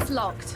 Door's locked.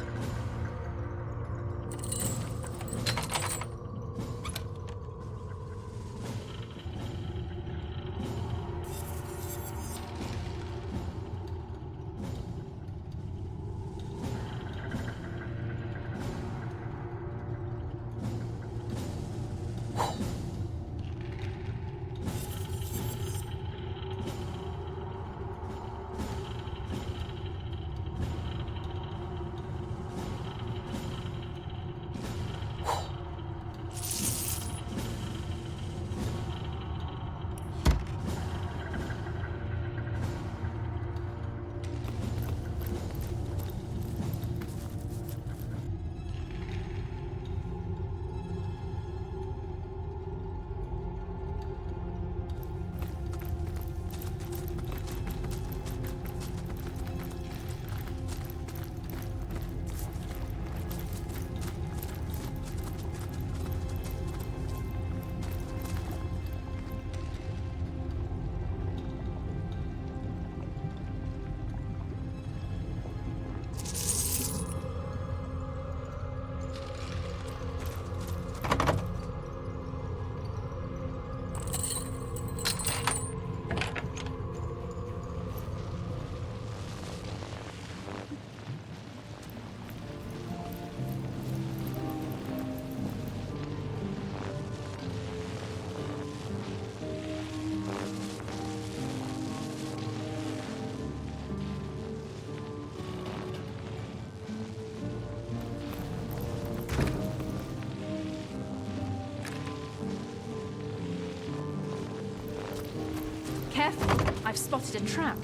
Careful, I've spotted a trap.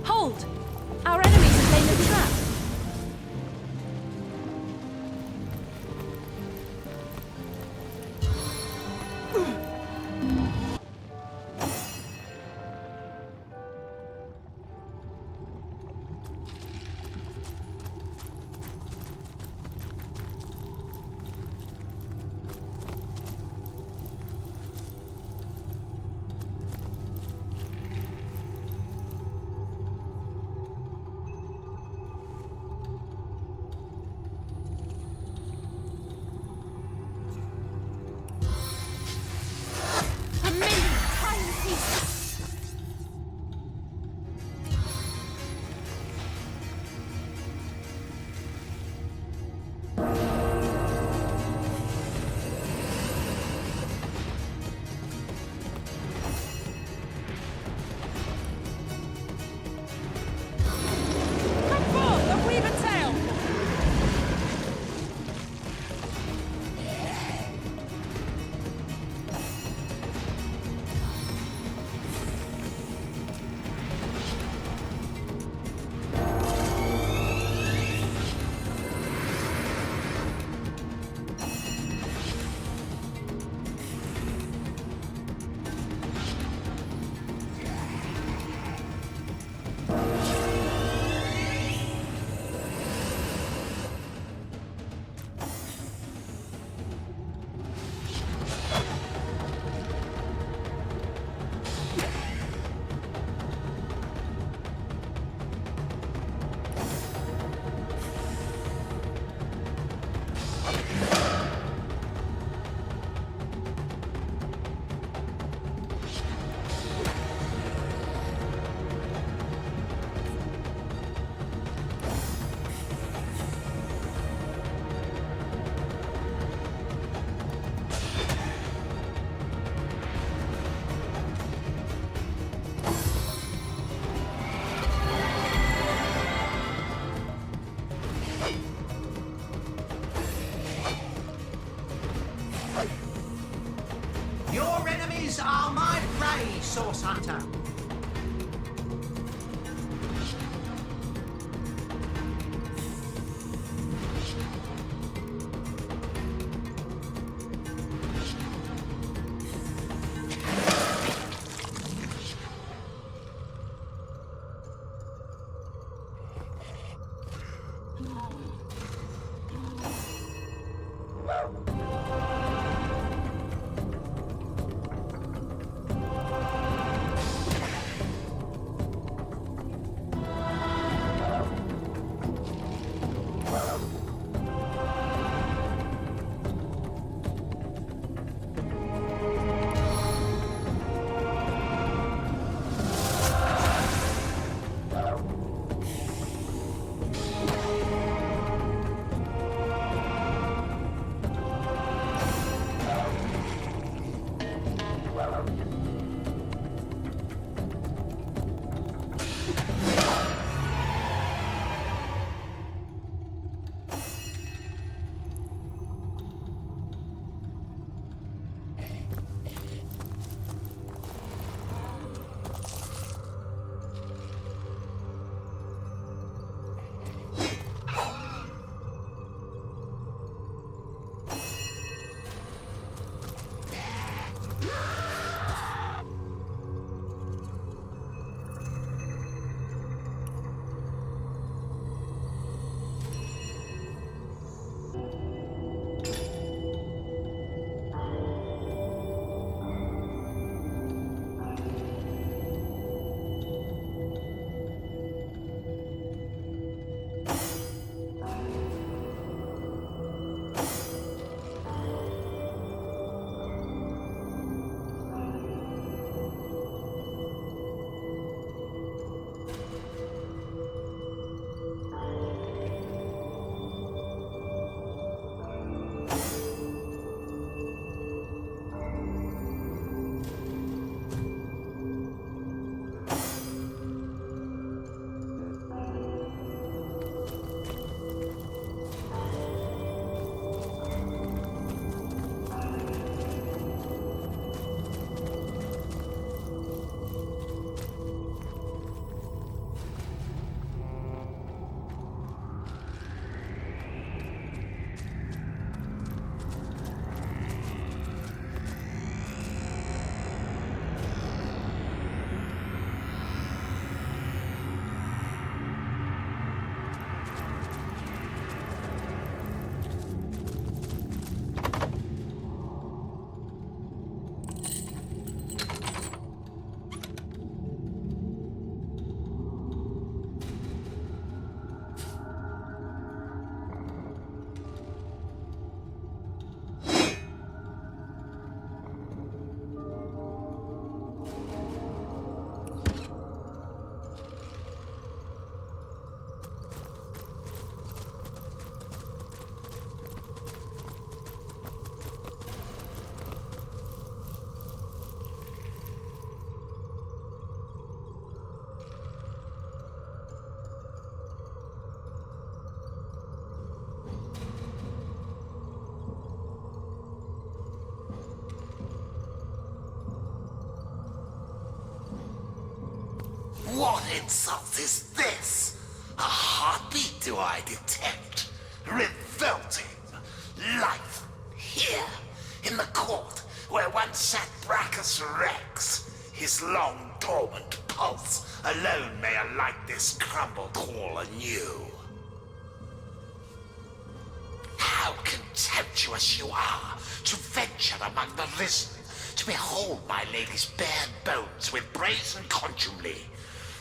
Hold! Our enemies have laid a trap. Your enemies are my prey, Source Hunter. What insult is this? A heartbeat do I detect? Revolting. Life. Here. In the court where once sat Brachus Rex. His long dormant pulse alone may alight this crumbled hall anew. How contemptuous you are to venture among the risen, to behold my lady's bare bones with brazen contumely.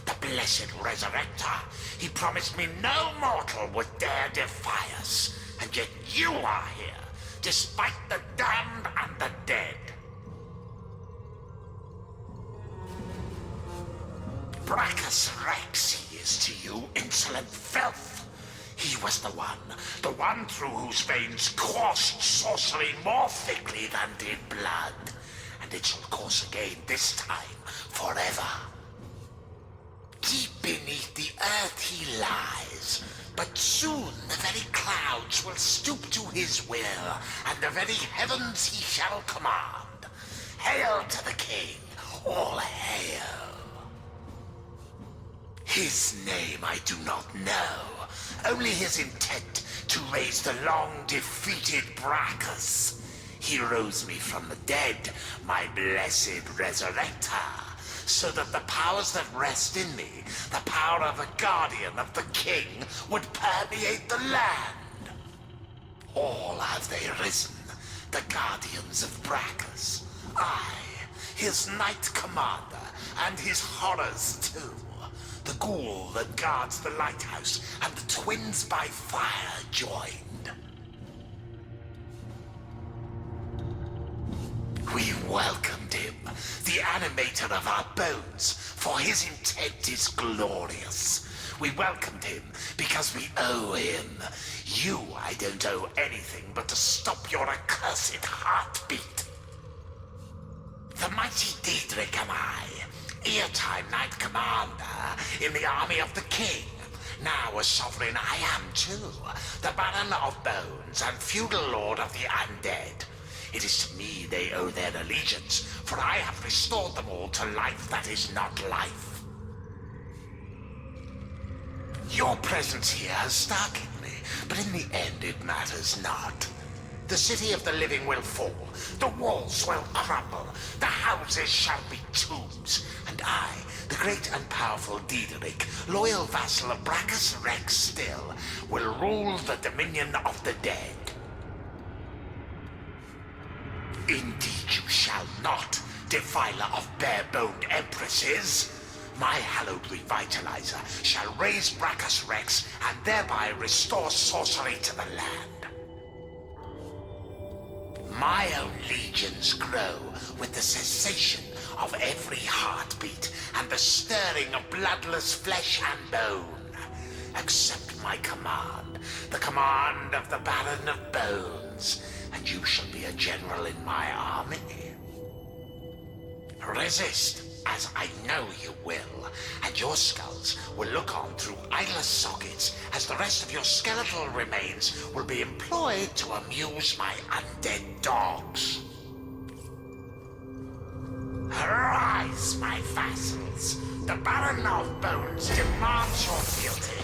The blessed resurrector, he promised me no mortal would dare defy us, and yet you are here, despite the damned and the dead. Brachus Rex he is to you, insolent filth. He was the one through whose veins coursed sorcery more thickly than did blood. And it shall course again this time, forever. Deep beneath the earth he lies, but soon the very clouds will stoop to his will, and the very heavens he shall command. Hail to the king, all hail. His name I do not know, only his intent to raise the long-defeated Brachus. He rose me from the dead, my blessed resurrector, so that the powers that rest in me, the power of a guardian of the king, would permeate the land. All have they risen, the guardians of Brachus. I, his knight commander, and his horrors too. The ghoul that guards the lighthouse, and the twins by fire joined. We welcomed him, the animator of our bones, for his intent is glorious. We welcomed him because we owe him. You, I don't owe anything but to stop your accursed heartbeat. The mighty Diedrich am I, ear-time knight commander in the army of the king. Now a sovereign I am too, the Baron of Bones and feudal lord of the undead. It is to me they owe their allegiance, for I have restored them all to life that is not life. Your presence here has startled me, but in the end it matters not. The city of the living will fall, the walls will crumble, the houses shall be tombs, and I, the great and powerful Diedrich, loyal vassal of Brachus Rex still, will rule the dominion of the dead. Indeed you shall not, defiler of bare-boned empresses. My hallowed revitalizer shall raise Brachus Rex and thereby restore sorcery to the land. My own legions grow with the cessation of every heartbeat and the stirring of bloodless flesh and bone. Accept my command, the command of the Baron of Bones, and you shall be a general in my army. Resist, as I know you will, and your skulls will look on through eyeless sockets as the rest of your skeletal remains will be employed to amuse my undead dogs. Arise, my vassals. The Baron of Bones demands your fealty.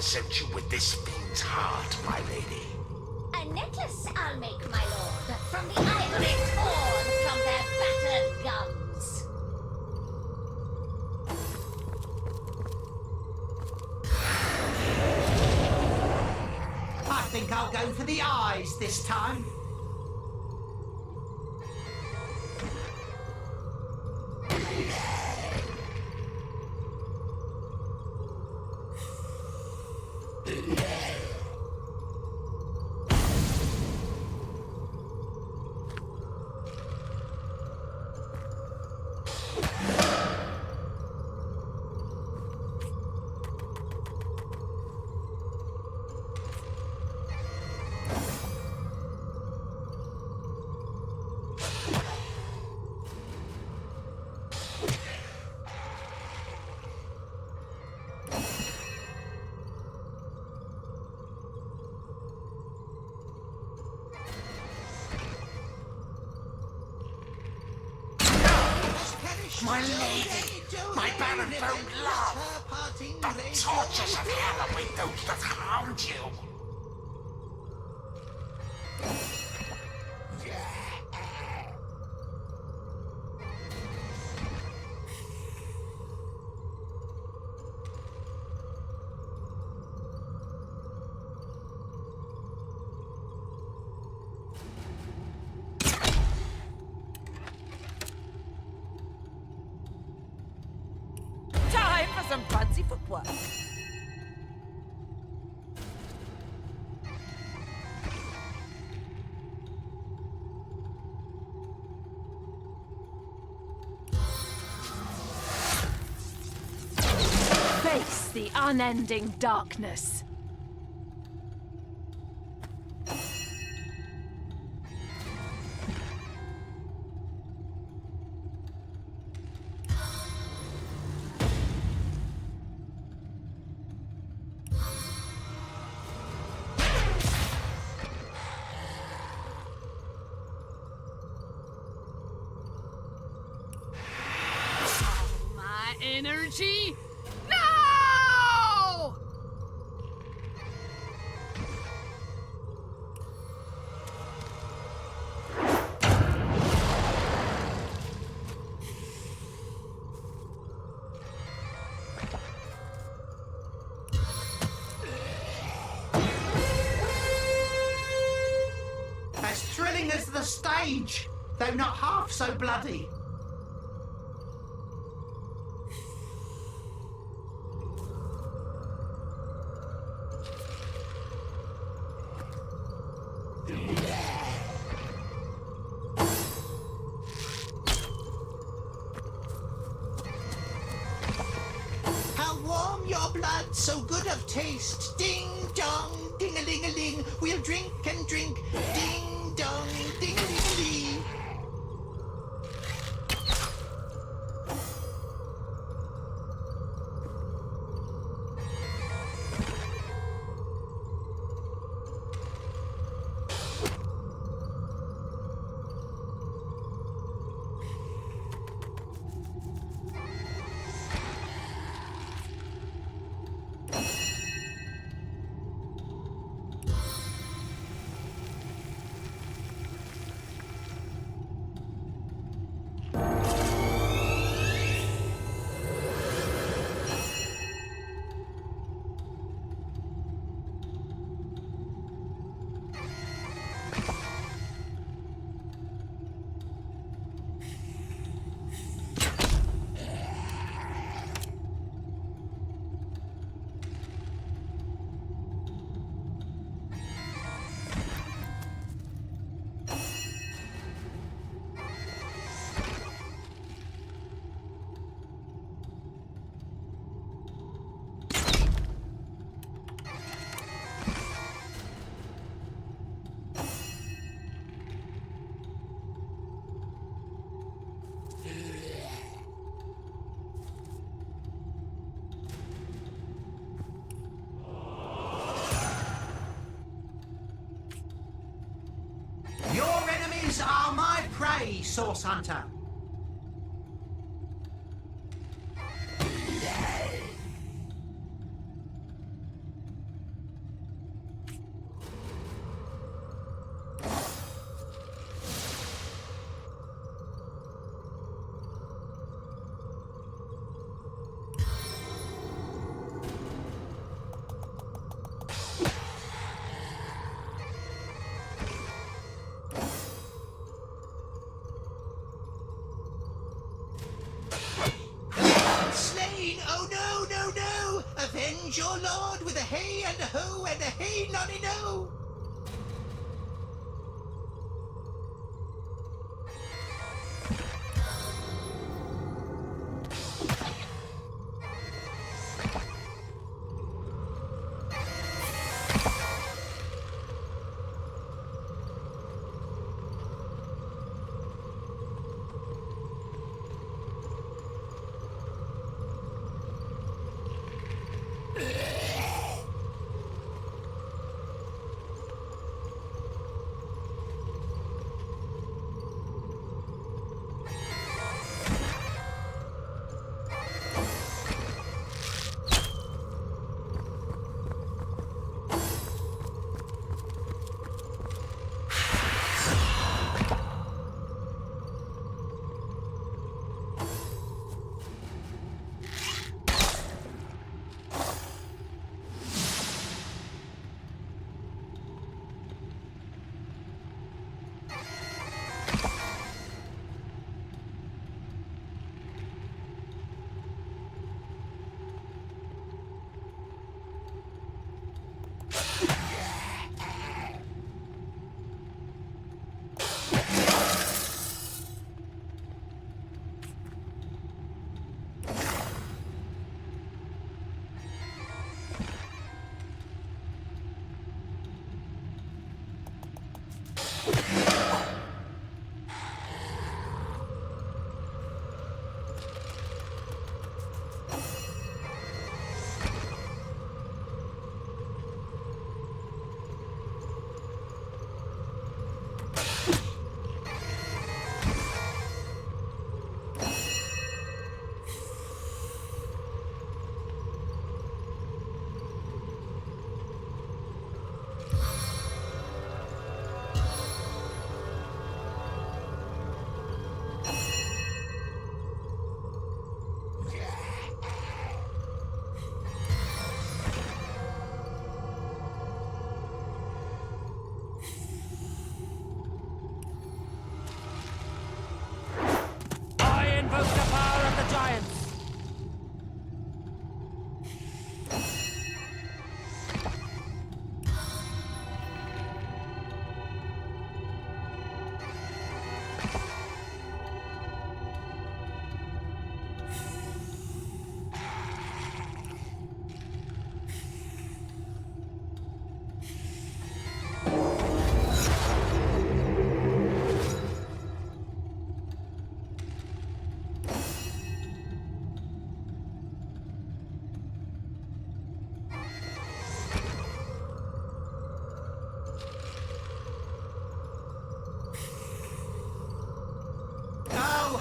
sent you with this fiend's heart, my lady? A necklace I'll make, my lord, from the ivory torn from their battered gums. I think I'll go for the eyes this time. My lady, my barren-boned love, the tortures of hell await those that harmed you. Time for some fancy footwork. Face the unending darkness. My energy. No! As thrilling as the stage, though not half so bloody. How warm your blood, so good of taste. Ding dong, ding-a-ling-a-ling. We'll drink and drink. Ding dong, ding-a-ling-a-ling. Your enemies are my prey, Source Hunter. crowns your lord with a hey and a ho and a hey nonny no.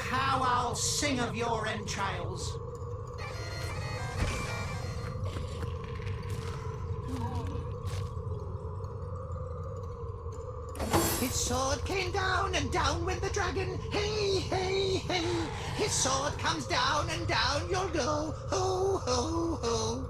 How I'll sing of your entrails. His sword came down and down went the dragon. Hey, hey, hey. His sword comes down and down you'll go. Ho, ho, ho.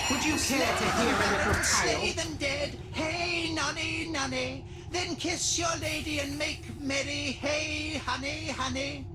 Would you care to hear a little tale? Slay them dead, hey nonny nonny. Then kiss your lady and make merry, hey honey honey.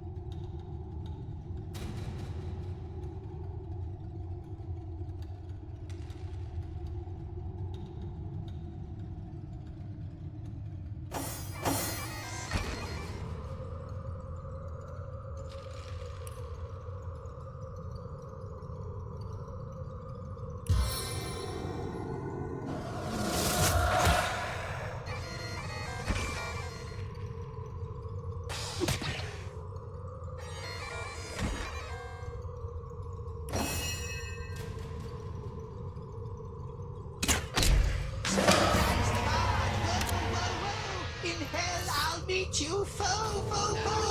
meet you, foe, foe, foe.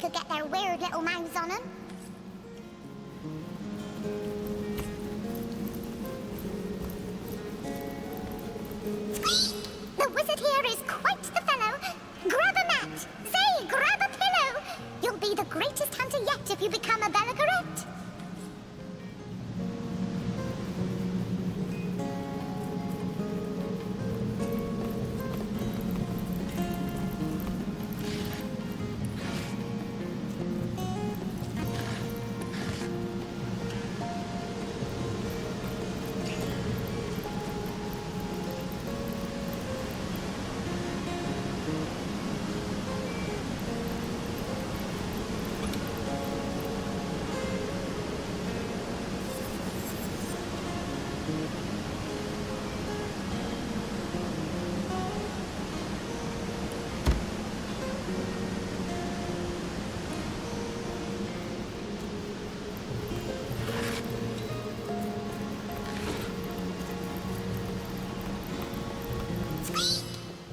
could get their weird little mouths on them. The wizard here is quite the fellow. Grab a mat. Say, grab a pillow. You'll be the greatest hunter yet if you become a Bellagarette.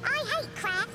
I hate crap.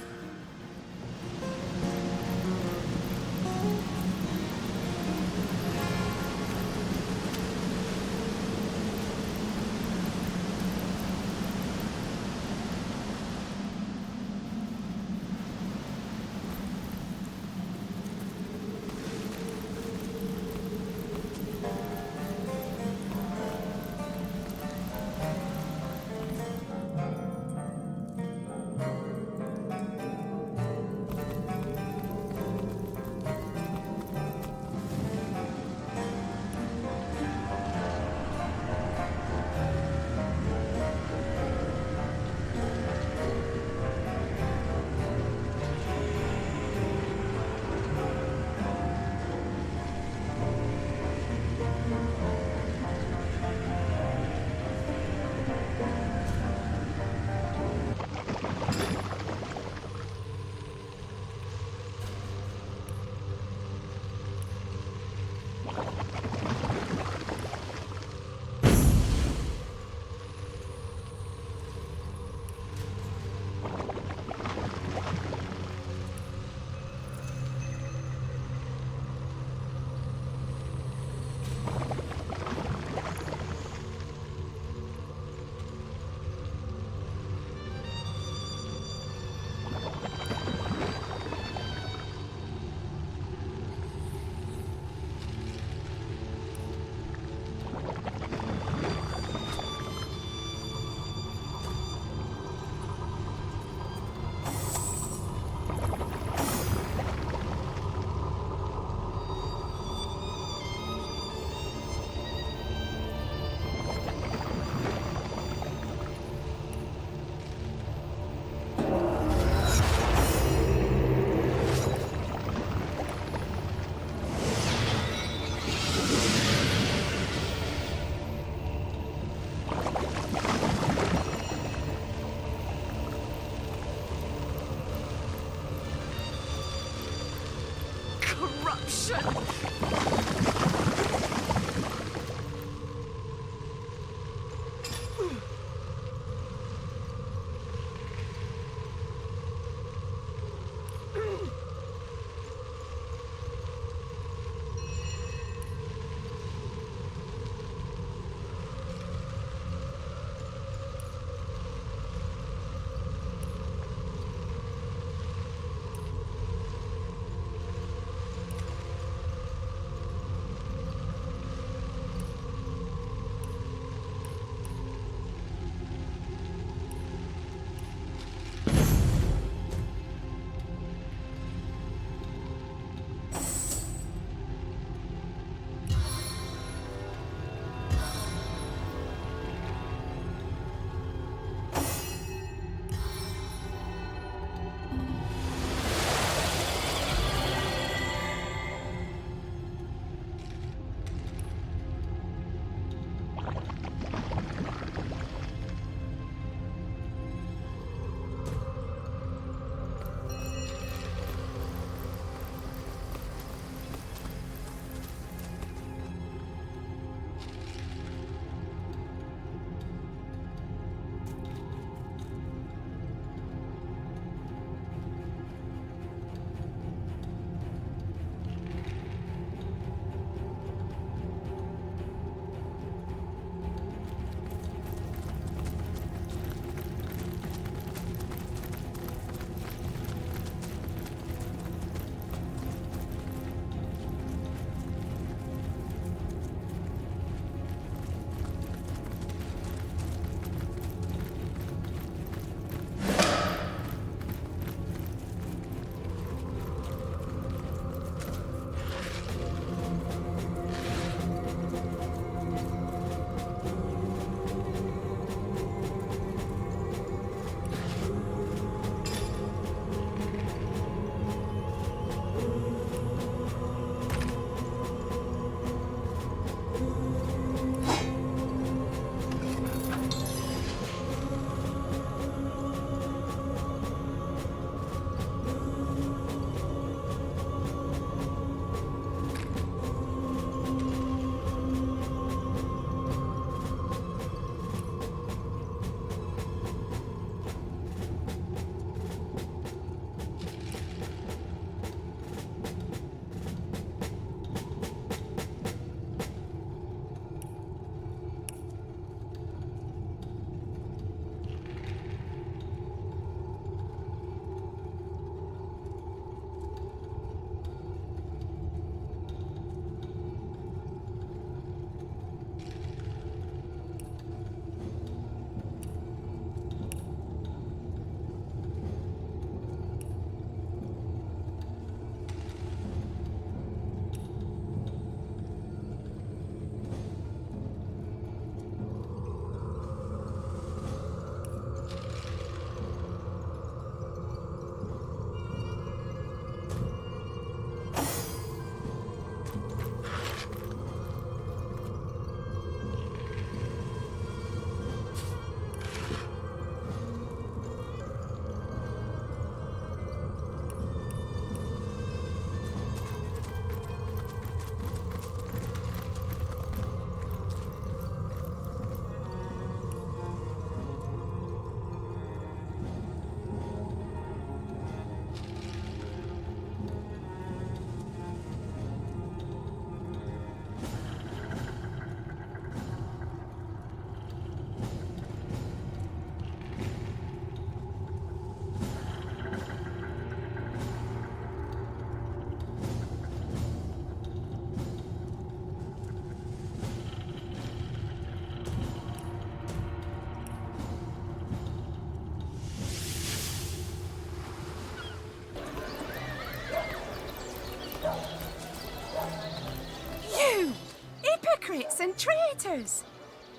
and traitors.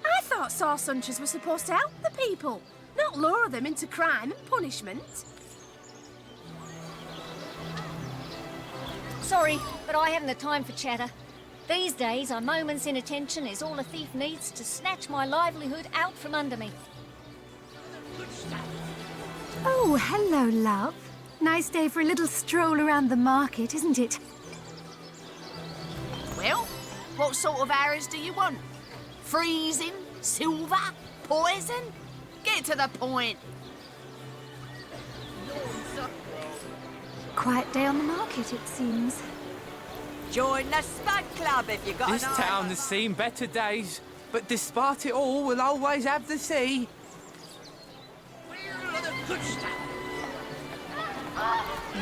I thought sauce hunters were supposed to help the people, not lure them into crime and punishment. Sorry, but I haven't the time for chatter. These days, a moment's inattention is all a thief needs to snatch my livelihood out from under me. Oh, hello, love. Nice day for a little stroll around the market, isn't it? Well, what sort of arrows do you want? Freezing? Silver? Poison? Get to the point. Quiet day on the market, it seems. Join the Spud Club if you got This town has seen better days, but despite it all, we'll always have the sea.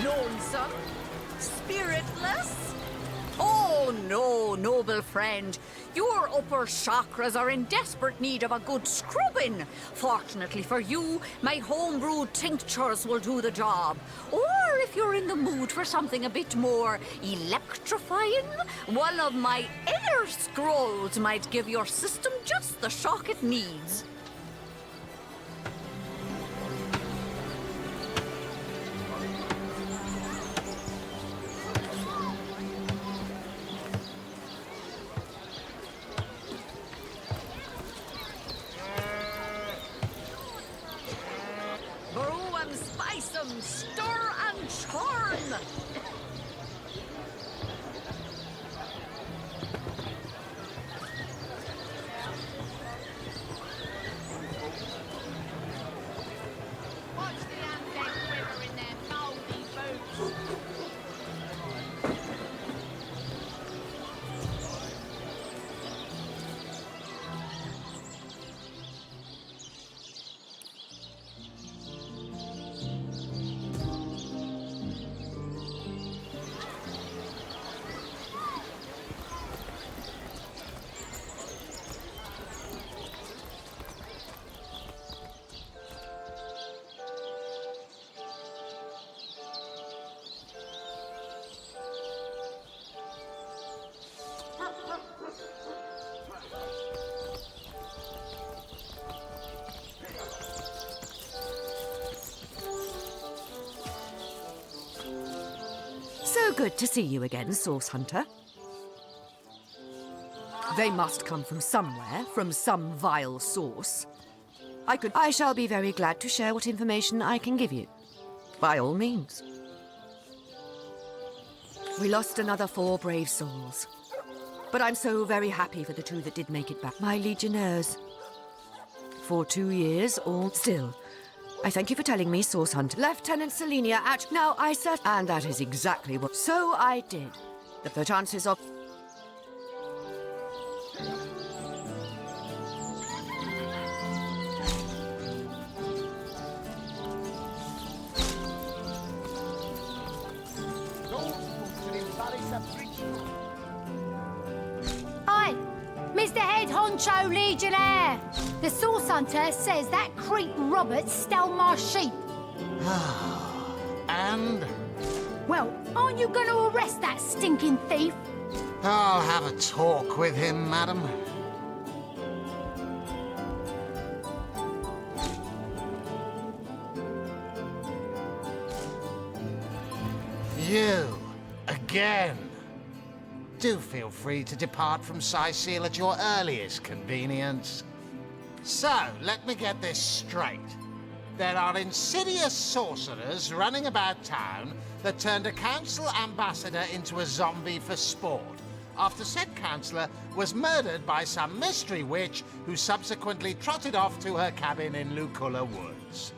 Lonesome? Spiritless? Oh no, noble friend. Your upper chakras are in desperate need of a good scrubbing. Fortunately for you, my homebrewed tinctures will do the job. Or if you're in the mood for something a bit more electrifying, one of my air scrolls might give your system just the shock it needs. Brew and spice 'em, stir and churn. Watch the undead quiver in their mouldy boots. So good to see you again, Source Hunter. They must come from somewhere, from some vile source. I shall be very glad to share what information I can give you. By all means. We lost another 4 brave souls. But I'm so very happy for the 2 that did make it back. My legionnaires. For 2 years, all still. I thank you for telling me, Source Hunter. Lieutenant Selenia at... Now, I said... And that is exactly what... So I did. The chances of... Hi, Mr. Head Honcho Legionnaire. The Source Hunter says that creep Robert stole my sheep. And Well, aren't you going to arrest that stinking thief? I'll have a talk with him, madam. You, again. Do feel free to depart from Sicil at your earliest convenience. So, let me get this straight. There are insidious sorcerers running about town that turned a council ambassador into a zombie for sport, after said councillor was murdered by some mystery witch who subsequently trotted off to her cabin in Luculla Woods.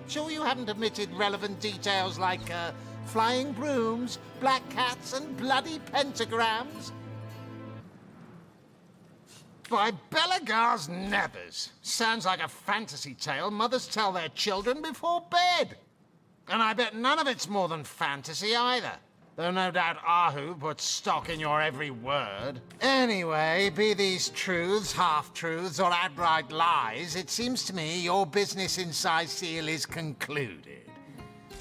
Sure you haven't omitted relevant details like, flying brooms, black cats, and bloody pentagrams? By Belagar's nebbers. Sounds like a fantasy tale mothers tell their children before bed. And I bet none of it's more than fantasy either. Though no doubt Ahu puts stock in your every word. Anyway, be these truths, half-truths, or outright lies, it seems to me your business in Sicil is concluded.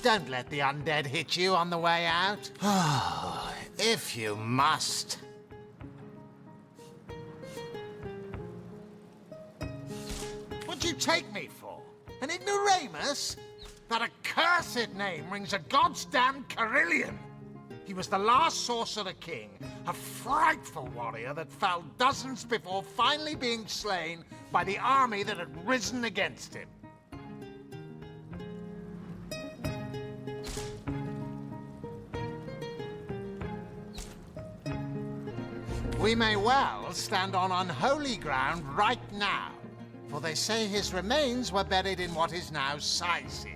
Don't let the undead hit you on the way out. If you must. take me for? An ignoramus? That accursed name rings a goddamn Carillion. He was the last Sorcerer King, a frightful warrior that fell dozens before finally being slain by the army that had risen against him. We may well stand on unholy ground right now, for they say his remains were buried in what is now Cyseal,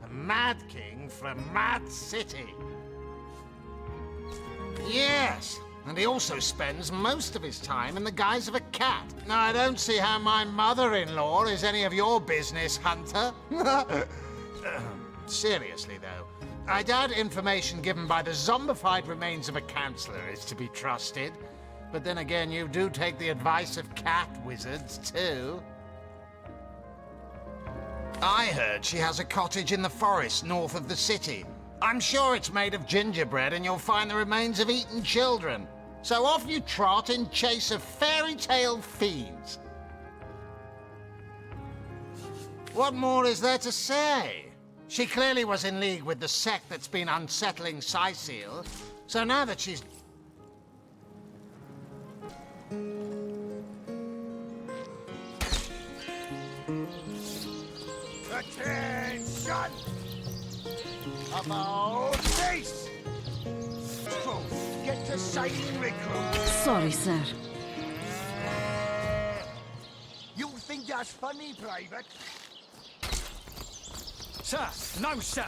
a mad king from a mad city. Yes, and he also spends most of his time in the guise of a cat. Now, I don't see how my mother-in-law is any of your business, Hunter. Seriously, though, I doubt information given by the zombified remains of a counselor is to be trusted. But then again, you do take the advice of cat wizards, too. I heard she has a cottage in the forest north of the city. I'm sure it's made of gingerbread and you'll find the remains of eaten children. So off you trot in chase of fairy tale fiends. What more is there to say? She clearly was in league with the sect that's been unsettling Cyseal. So now that she's... Attention! About face! Get to sighting recruit! Sorry, sir. You think that's funny, Private? Sir, no, sir.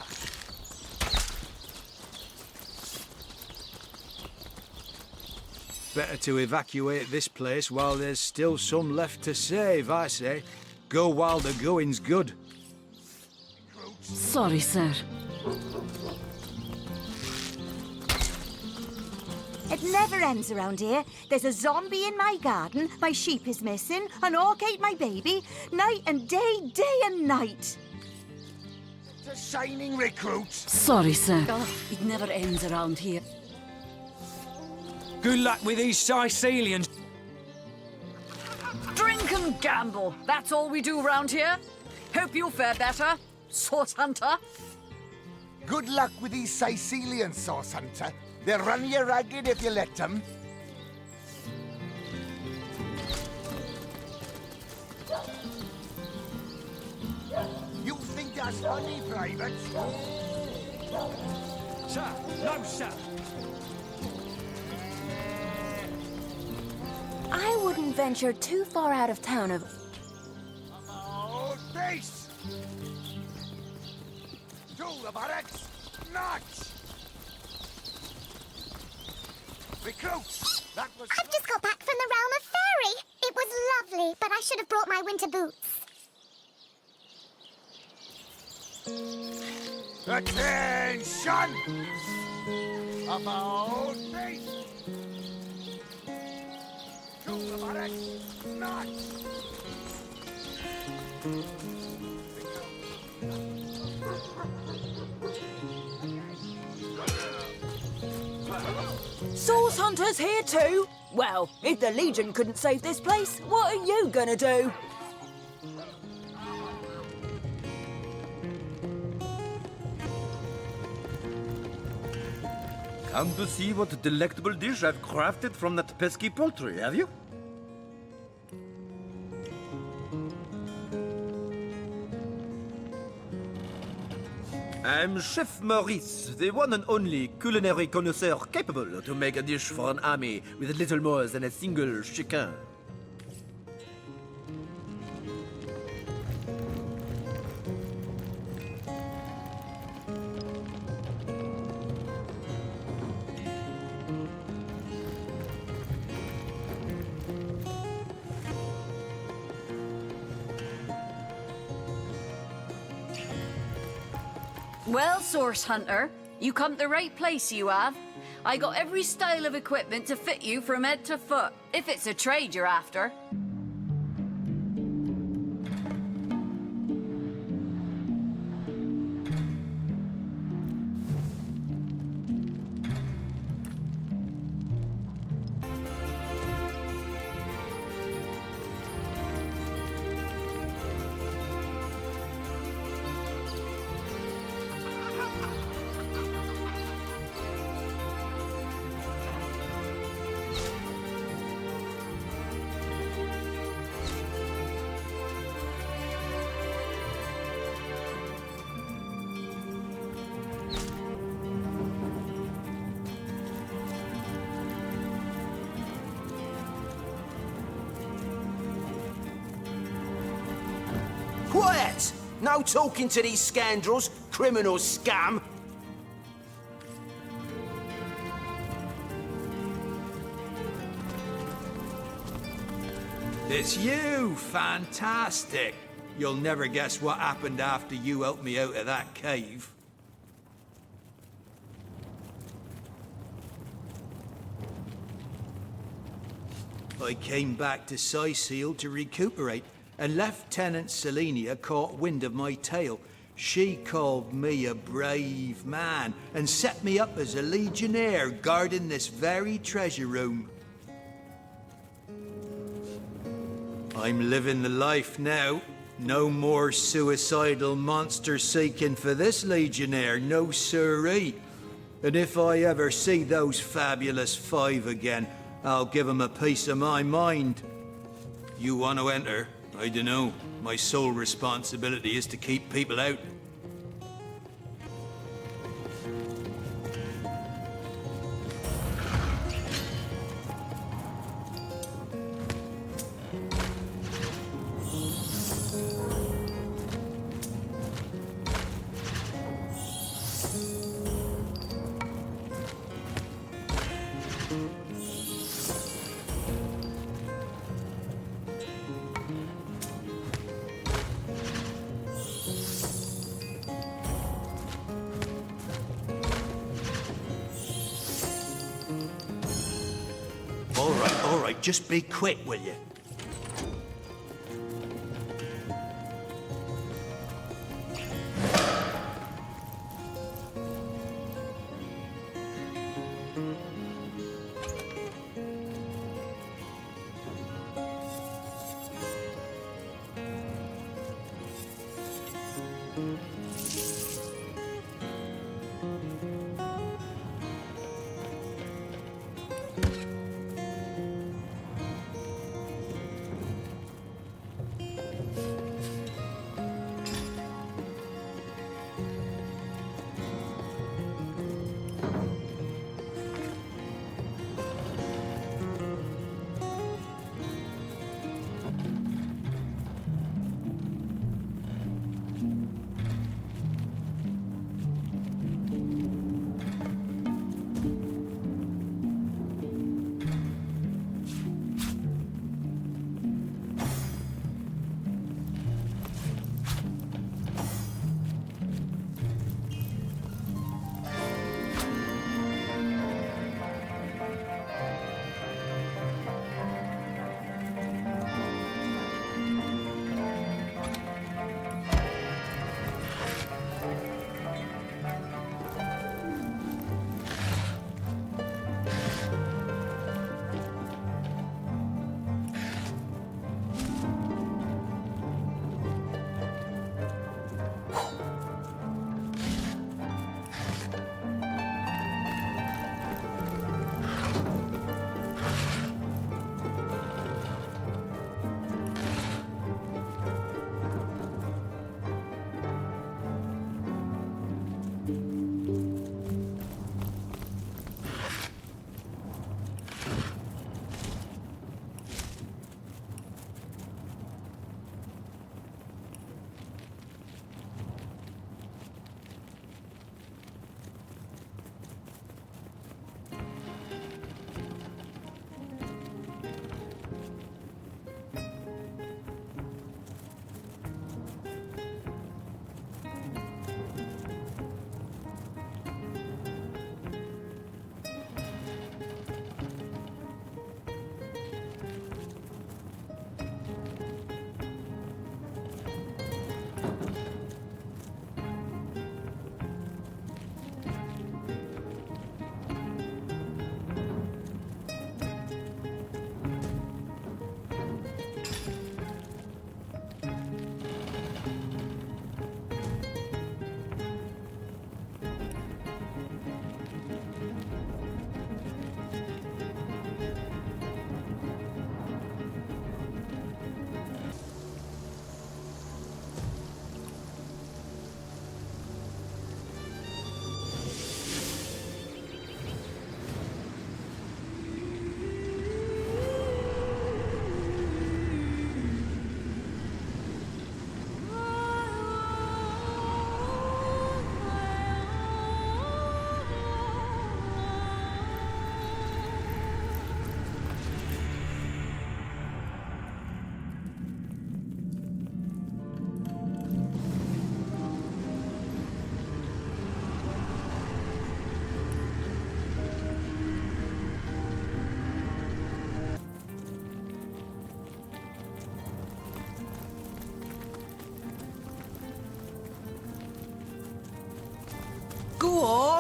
Better to evacuate this place while there's still some left to save, I say. Go while the going's good. Sorry, sir. It never ends around here. There's a zombie in my garden, my sheep is missing, an orc ate my baby, night and day, day and night. To signing recruits! Sorry, sir. It never ends around here. Good luck with these Sicilians. Drink and gamble. That's all we do round here. Hope you fare better, Source Hunter. Good luck with these Sicilian, Source Hunter. They'll run you ragged if you let them. You think that's funny, Private? Sir, no, sir. I wouldn't venture too far out of town of... About face! To the barracks! March! Recruits! That was... I've just got back from the realm of fairy. It was lovely, but I should have brought my winter boots. Attention! About face! To the barracks! March! Source Hunter's here too? Well, if the Legion couldn't save this place, what are you gonna do? Come to see what delectable dish I've crafted from that pesky poultry, have you? I'm Chef Maurice, the one and only culinary connoisseur capable to make a dish for an army with little more than a single chicken. Well, Source Hunter, you come to the right place, you have. I got every style of equipment to fit you from head to foot, if it's a trade you're after. Let's! No talking to these scoundrels, criminal scum! It's you! Fantastic! You'll never guess what happened after you helped me out of that cave. I came back to Sicil to recuperate, and Lieutenant Selenia caught wind of my tale. She called me a brave man and set me up as a legionnaire guarding this very treasure room. I'm living the life now. No more suicidal monster seeking for this legionnaire, no siree. And if I ever see those fabulous 5 again, I'll give 'em a piece of my mind. You want to enter? I dunno. My sole responsibility is to keep people out. All right, just be quick, will you?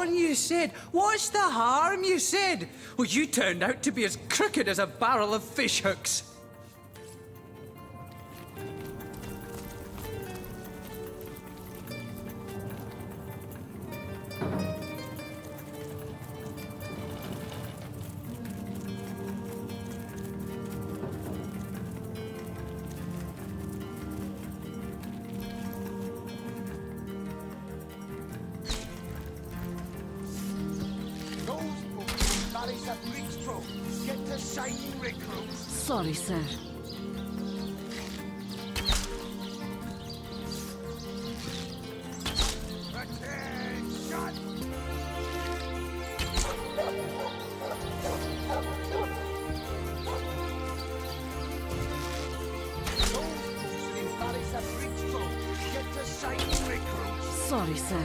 on, you said? What's the harm, you said? Well, you turned out to be as crooked as a barrel of fish hooks. Sorry, sir. Sorry, sir.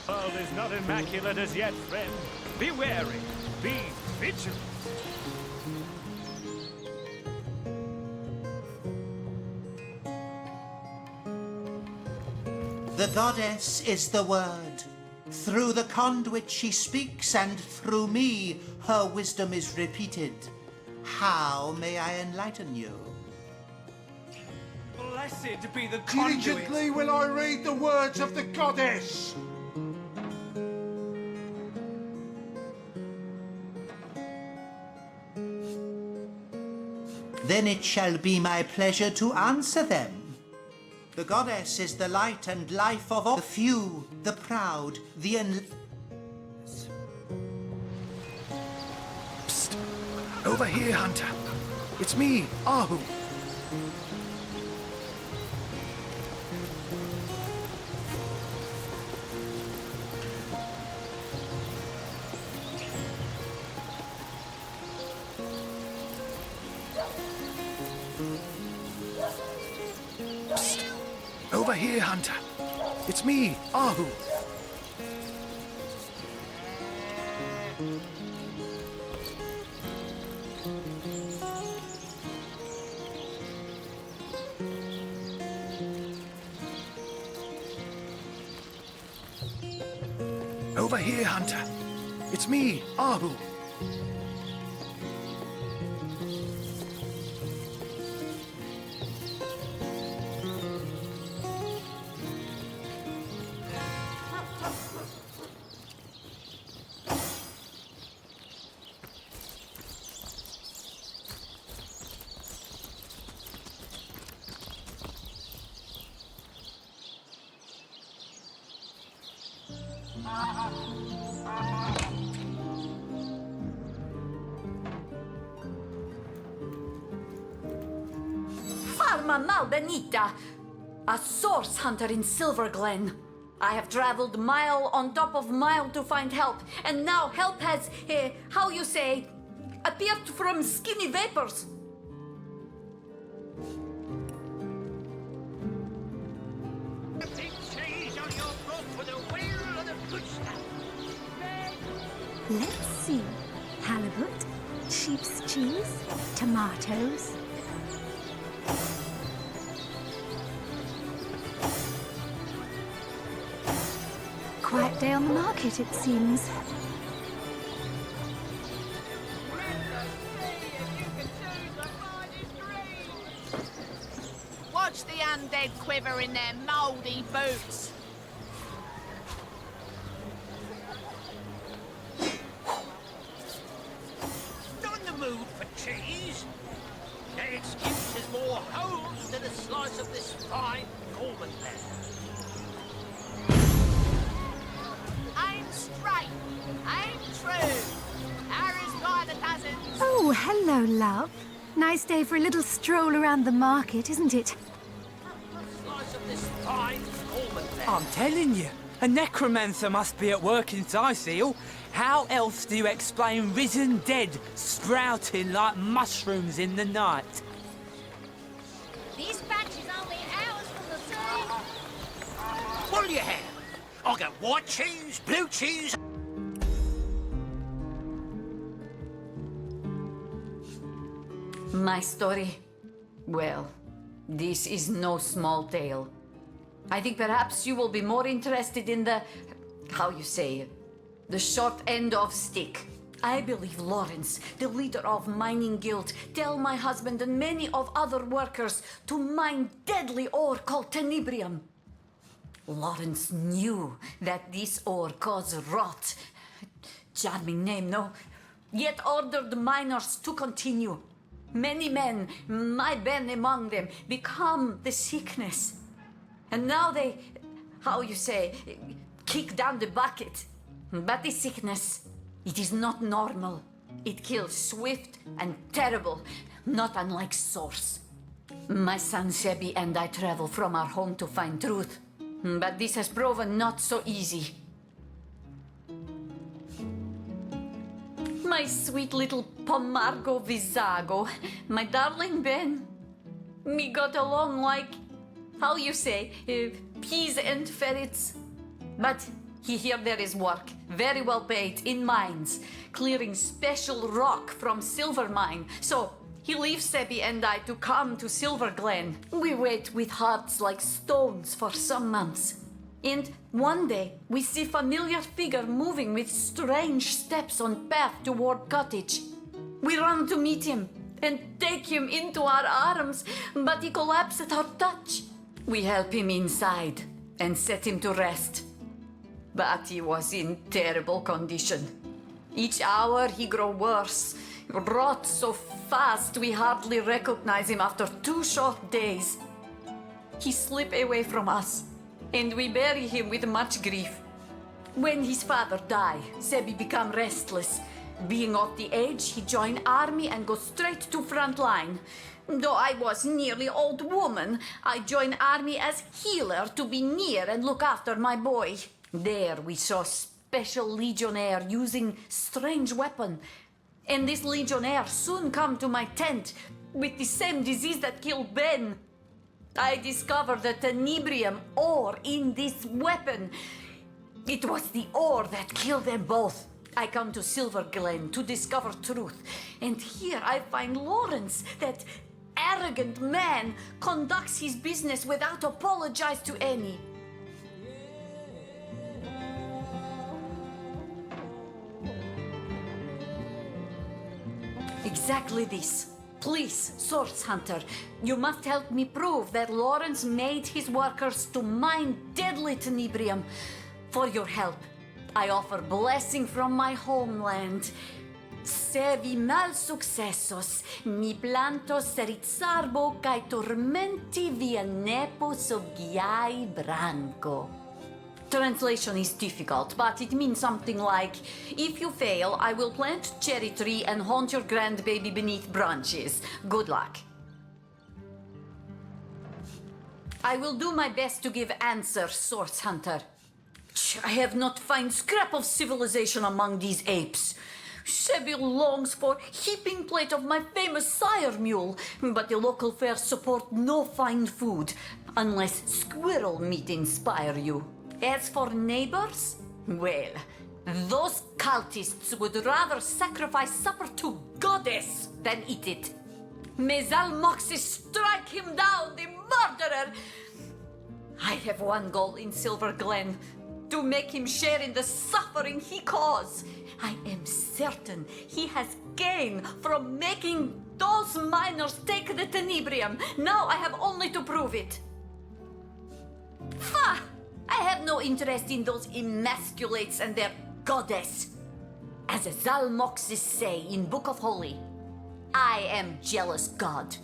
The world is not immaculate as yet, friend. Be wary. Be vigilant. The goddess is the word. Through the conduit she speaks, and through me her wisdom is repeated. How may I enlighten you? Blessed be the conduit. Diligently will I read the words of the goddess. Then it shall be my pleasure to answer them. The goddess is the light and life of all the few, the proud, the Psst! Over here, Hunter. It's me, Ahu. Psst. Over here, Hunter. It's me, Ahu. Over here, Hunter. It's me, Ahu. Farma Malbenita, a source hunter in Silver Glen. I have traveled mile on top of mile to find help, and now help has, how you say, appeared from skinny vapors. Let's see. Halibut, sheep's cheese, tomatoes. quiet day on the market, it seems. Watch the undead quiver in their mouldy boots. Not in the mood for cheese. That excuse is more holes than a slice of this fine Gorman land. Aim straight, aim true. Arrows by the dozens. Oh, hello, love. Nice day for a little stroll around the market, isn't it? Slice of this fine Gorman land. I'm telling you, a necromancer must be at work in Seal. How else do you explain risen dead sprouting like mushrooms in the night? This batch is only hours from the sea. What'll you have? I got white cheese, blue cheese. My story? Well, this is no small tale. I think perhaps you will be more interested in the, how you say, the short end of stick. I believe Lawrence, the leader of Mining Guild, tell my husband and many of other workers to mine deadly ore called tenebrium. Lawrence knew that this ore caused rot. Charming name, no? Yet ordered the miners to continue. Many men, my Ben among them, become the sickness. And now they, how you say, kick down the bucket. But the sickness, it is not normal. It kills swift and terrible, not unlike Source. My son Sebi and I travel from our home to find truth. But this has proven not so easy. My sweet little Pomargo Visago, my darling Ben. We got along like, how you say, peas and ferrets. But here there is work, very well paid, in mines, clearing special rock from silver mine. So he leaves Sebi and I to come to Silver Glen. We wait with hearts like stones for some months. And one day we see familiar figure moving with strange steps on path toward cottage. We run to meet him and take him into our arms, but he collapses at our touch. We help him inside and set him to rest. But he was in terrible condition. Each hour he grow worse, rot so fast we hardly recognize him after 2 short days. He slip away from us, and we bury him with much grief. When his father die, Sebi become restless. Being of the age, he join army and go straight to front line. Though I was nearly old woman, I join army as healer to be near and look after my boy. There we saw special legionnaire using strange weapon. And this legionnaire soon come to my tent with the same disease that killed Ben. I discovered the tenebrium ore in this weapon. It was the ore that killed them both. I come to Silver Glen to discover truth. And here I find Lawrence, that arrogant man, conducts his business without apologize to any. Exactly this. Please, Source Hunter, you must help me prove that Lawrence made his workers to mine deadly tenebrium. For your help, I offer blessing from my homeland. Se vi mal successos, mi plantos seritzarbo kai tormenti via nepo sogiai branco. Translation is difficult, but it means something like, if you fail, I will plant cherry tree and haunt your grandbaby beneath branches. Good luck. I will do my best to give answer, Source Hunter. I have not found scrap of civilization among these apes. Sebi longs for heaping plate of my famous sire mule, but the local fairs support no fine food, unless squirrel meat inspire you. As for neighbors, well, those cultists would rather sacrifice supper to goddess than eat it. May Zalmoxis strike him down, the murderer! I have one goal in Silver Glen, to make him share in the suffering he caused. I am certain he has gained from making those miners take the tenebrium. Now I have only to prove it. Fa! I have no interest in those emasculates and their goddess. As Zalmoxes say in Book of Holy, I am jealous God.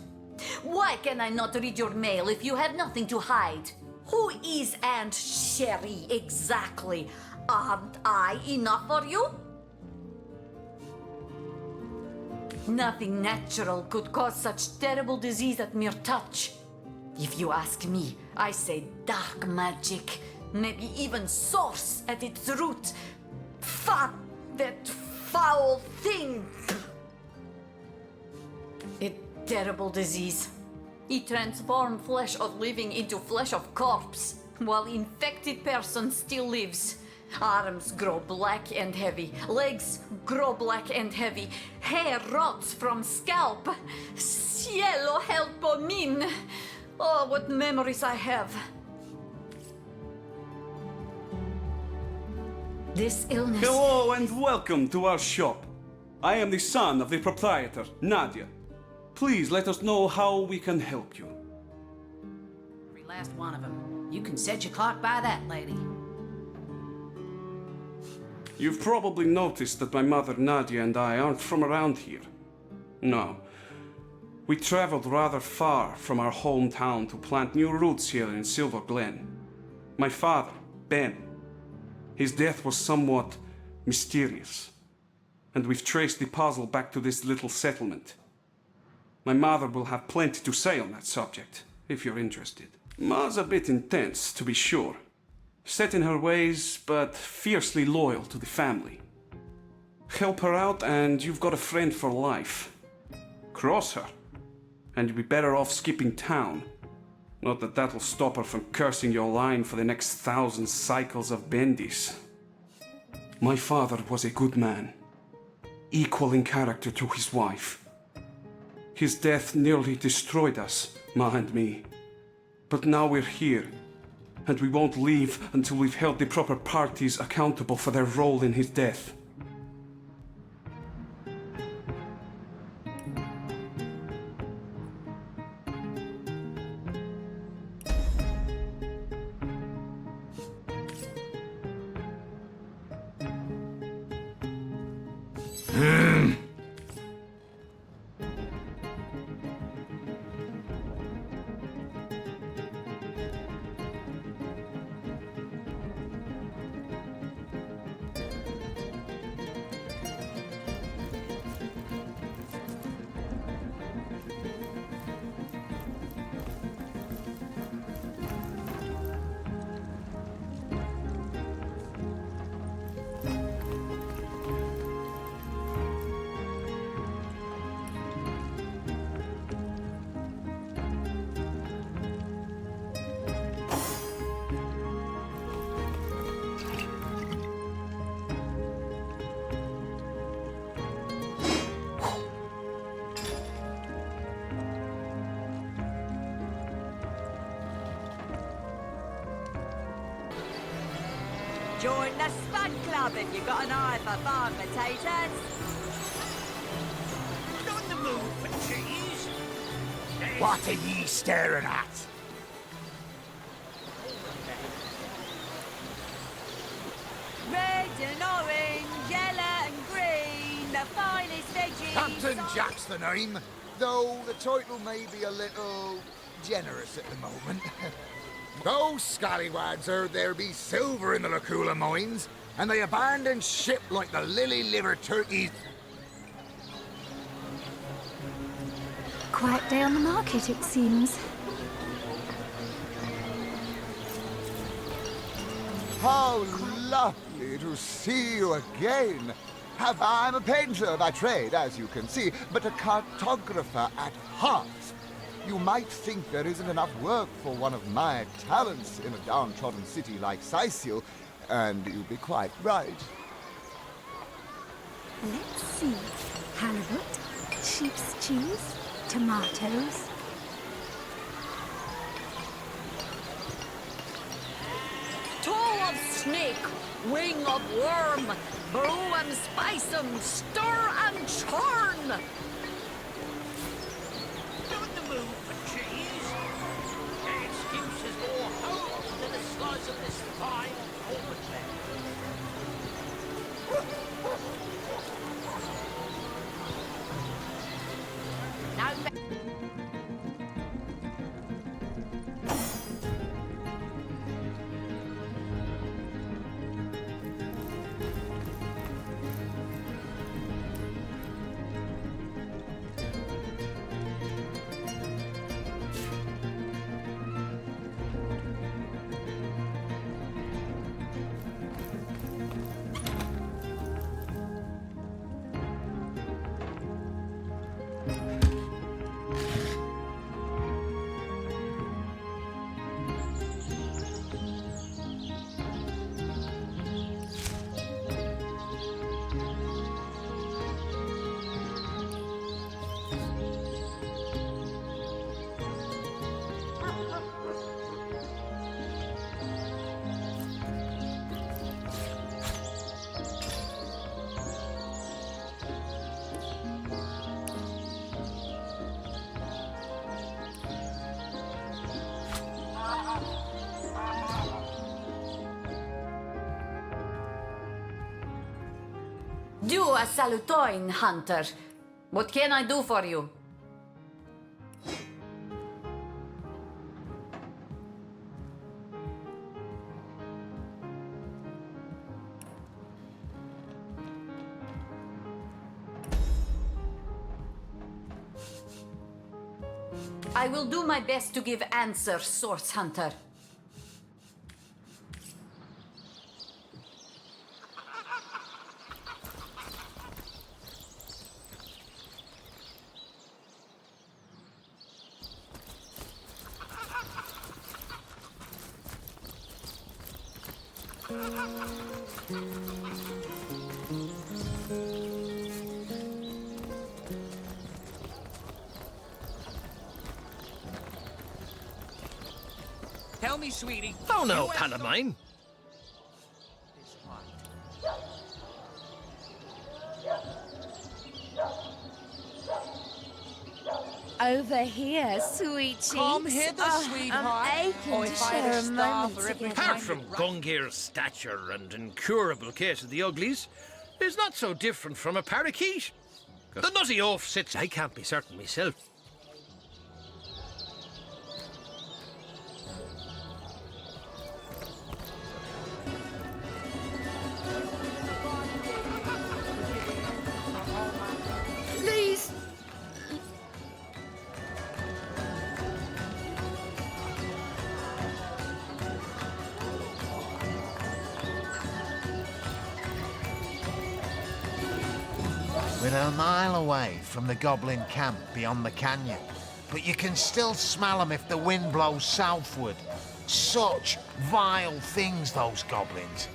Why can I not read your mail if you have nothing to hide? Who is Aunt Sherry exactly? Aren't I enough for you? Nothing natural could cause such terrible disease at mere touch. If you ask me, I say dark magic, maybe even source at its root. That foul thing! A terrible disease. It transforms flesh of living into flesh of corpse, while infected person still lives. Arms grow black and heavy, legs grow black and heavy, hair rots from scalp. Cielo helpo min! Oh, what memories I have. This illness... Hello and welcome to our shop. I am the son of the proprietor, Nadia. Please let us know how we can help you. Every last one of them. You can set your clock by that, lady. You've probably noticed that my mother Nadia and I aren't from around here. No. We traveled rather far from our hometown to plant new roots here in Silver Glen. My father, Ben, his death was somewhat mysterious, and we've traced the puzzle back to this little settlement. My mother will have plenty to say on that subject, if you're interested. Ma's a bit intense, to be sure. Set in her ways, but fiercely loyal to the family. Help her out and you've got a friend for life. Cross her, and you'll be better off skipping town. Not that that'll stop her from cursing your line for the next 1,000 cycles of bendis. My father was a good man, equal in character to his wife. His death nearly destroyed us, Ma and me. But now we're here, and we won't leave until we've held the proper parties accountable for their role in his death. Join the Spud Club if you've got an eye for farm potatoes. Not in the mood for cheese. What are ye staring at? Red and orange, yellow and green, the finest veggies. Captain Jack's the name, though the title may be a little generous at the moment. Those scallywags heard there be silver in the Lacula mines, and they abandoned ship like the lily-livered turkeys. Quiet day on the market, it seems. How lovely to see you again. I'm a painter by trade, as you can see, but a cartographer at heart. You might think there isn't enough work for one of my talents in a downtrodden city like Sicil, and you'd be quite right. Let's see. Halibut, sheep's cheese, tomatoes. Toll of snake, wing of worm, brew and spice 'em, stir and churn. Don't the move for cheese. An excuse is more holes than a slice of this fine almond land. Now, do a salutoin, Hunter. What can I do for you? I will do my best to give answer, Source Hunter. Tell me, sweetie. Oh no, pal of mine. Over here, sweet cheeks. Come hither, sweetheart. I'm aching Oh, to if I share had a a star moment for every together. Apart from Gungir's stature and incurable case of the uglies, is not so different from a parakeet. The nutty oaf sits, I can't be certain myself. Please. We're a mile away from the goblin camp beyond the canyon, but you can still smell them if the wind blows southward. Such vile things, those goblins.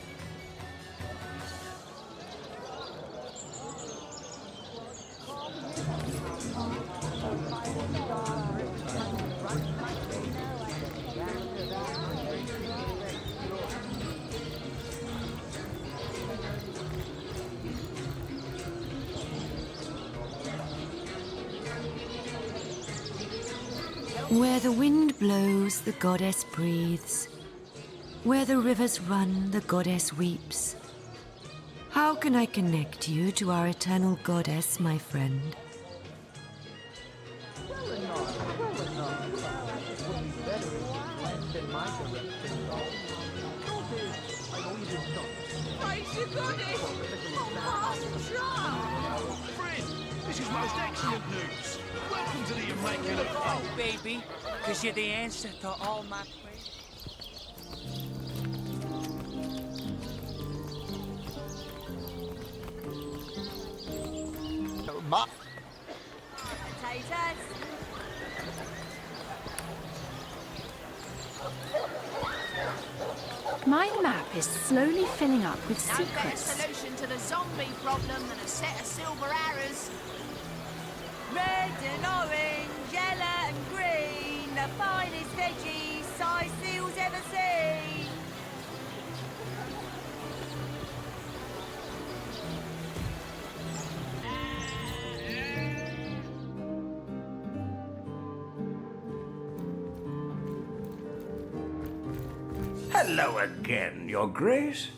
Where the wind blows, the goddess breathes. Where the rivers run, the goddess weeps. How can I connect you to our eternal goddess, my friend? Friend, this is most excellent news. Welcome to the Immaculate. Oh, baby, because you're the answer to all my prayers. Potatoes. My map is slowly filling up with No better secrets. solution to the zombie problem than a set of silver arrows. Red and orange, yellow and green, the finest veggies size seals ever seen. Hello again, Your Grace.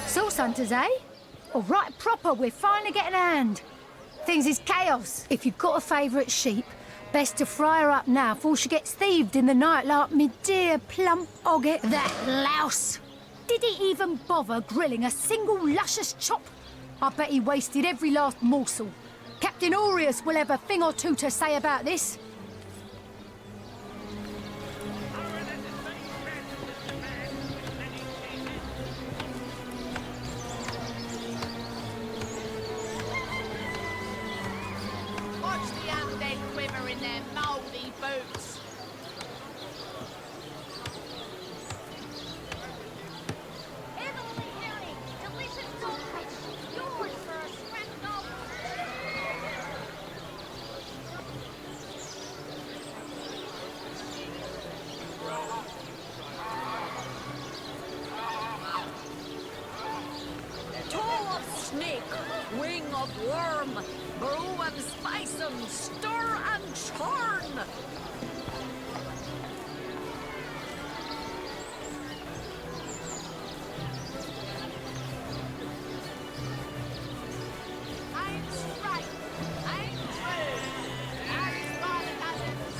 Source hunters, eh? All right, proper, we're finally getting a hand. Things is chaos. If you've got a favourite sheep, best to fry her up now before she gets thieved in the night like me dear plump ogget, that louse. Did he even bother grilling a single luscious chop? I bet he wasted every last morsel. Captain Aureus will have a thing or two to say about this. Watch the undead quiver in their mouldy boots. Heavenly Harry, delicious dogfish, yours for a scrap gold. Toe of snake, wing of worm, brew and spice 'em, stir and churn. I'm straight. I'm true. That's by the dozens.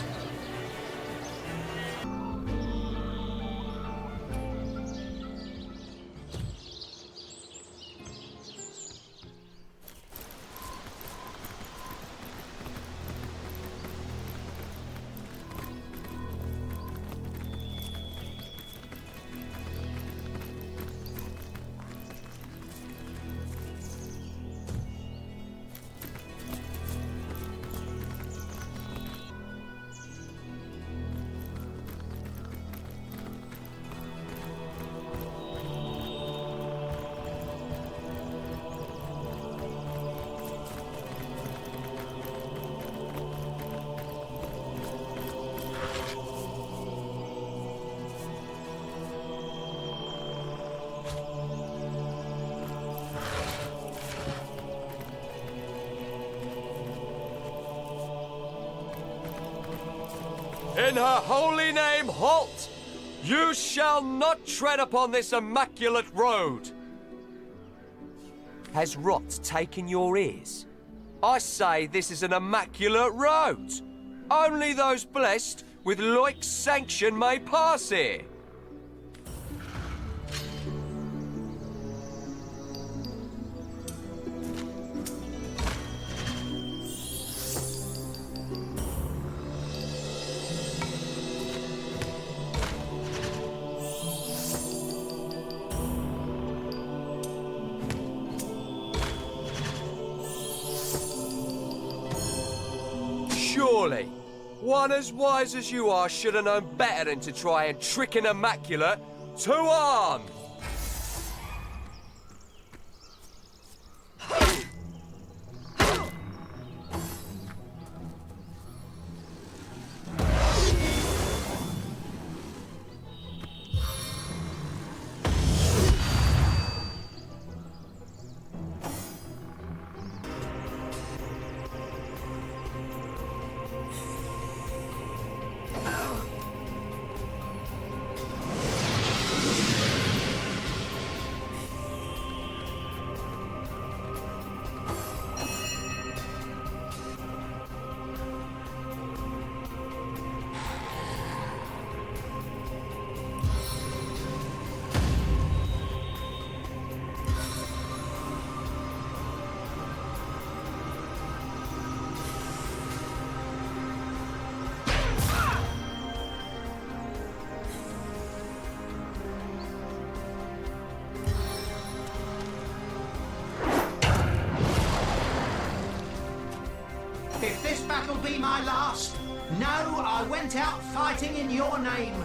In her holy name, halt! You shall not tread upon this immaculate road! Has rot taken your ears? I say this is an immaculate road! Only those blessed with like sanction may pass here! Surely, one as wise as you are should have known better than to try and trick an immaculate to harm! If this battle be my last, know I went out fighting in your name.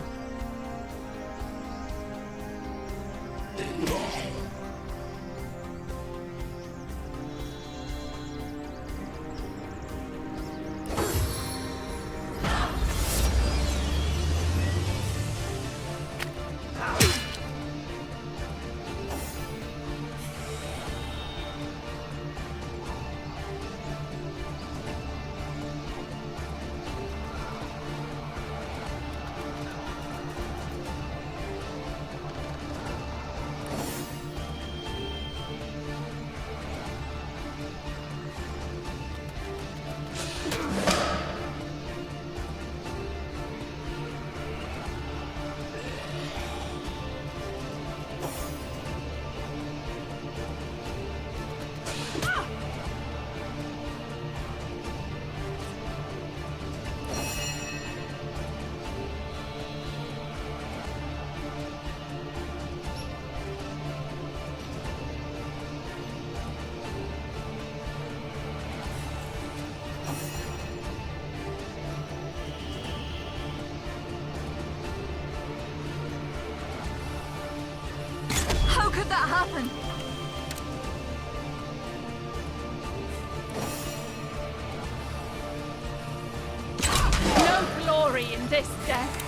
How could that happen? No glory in this death.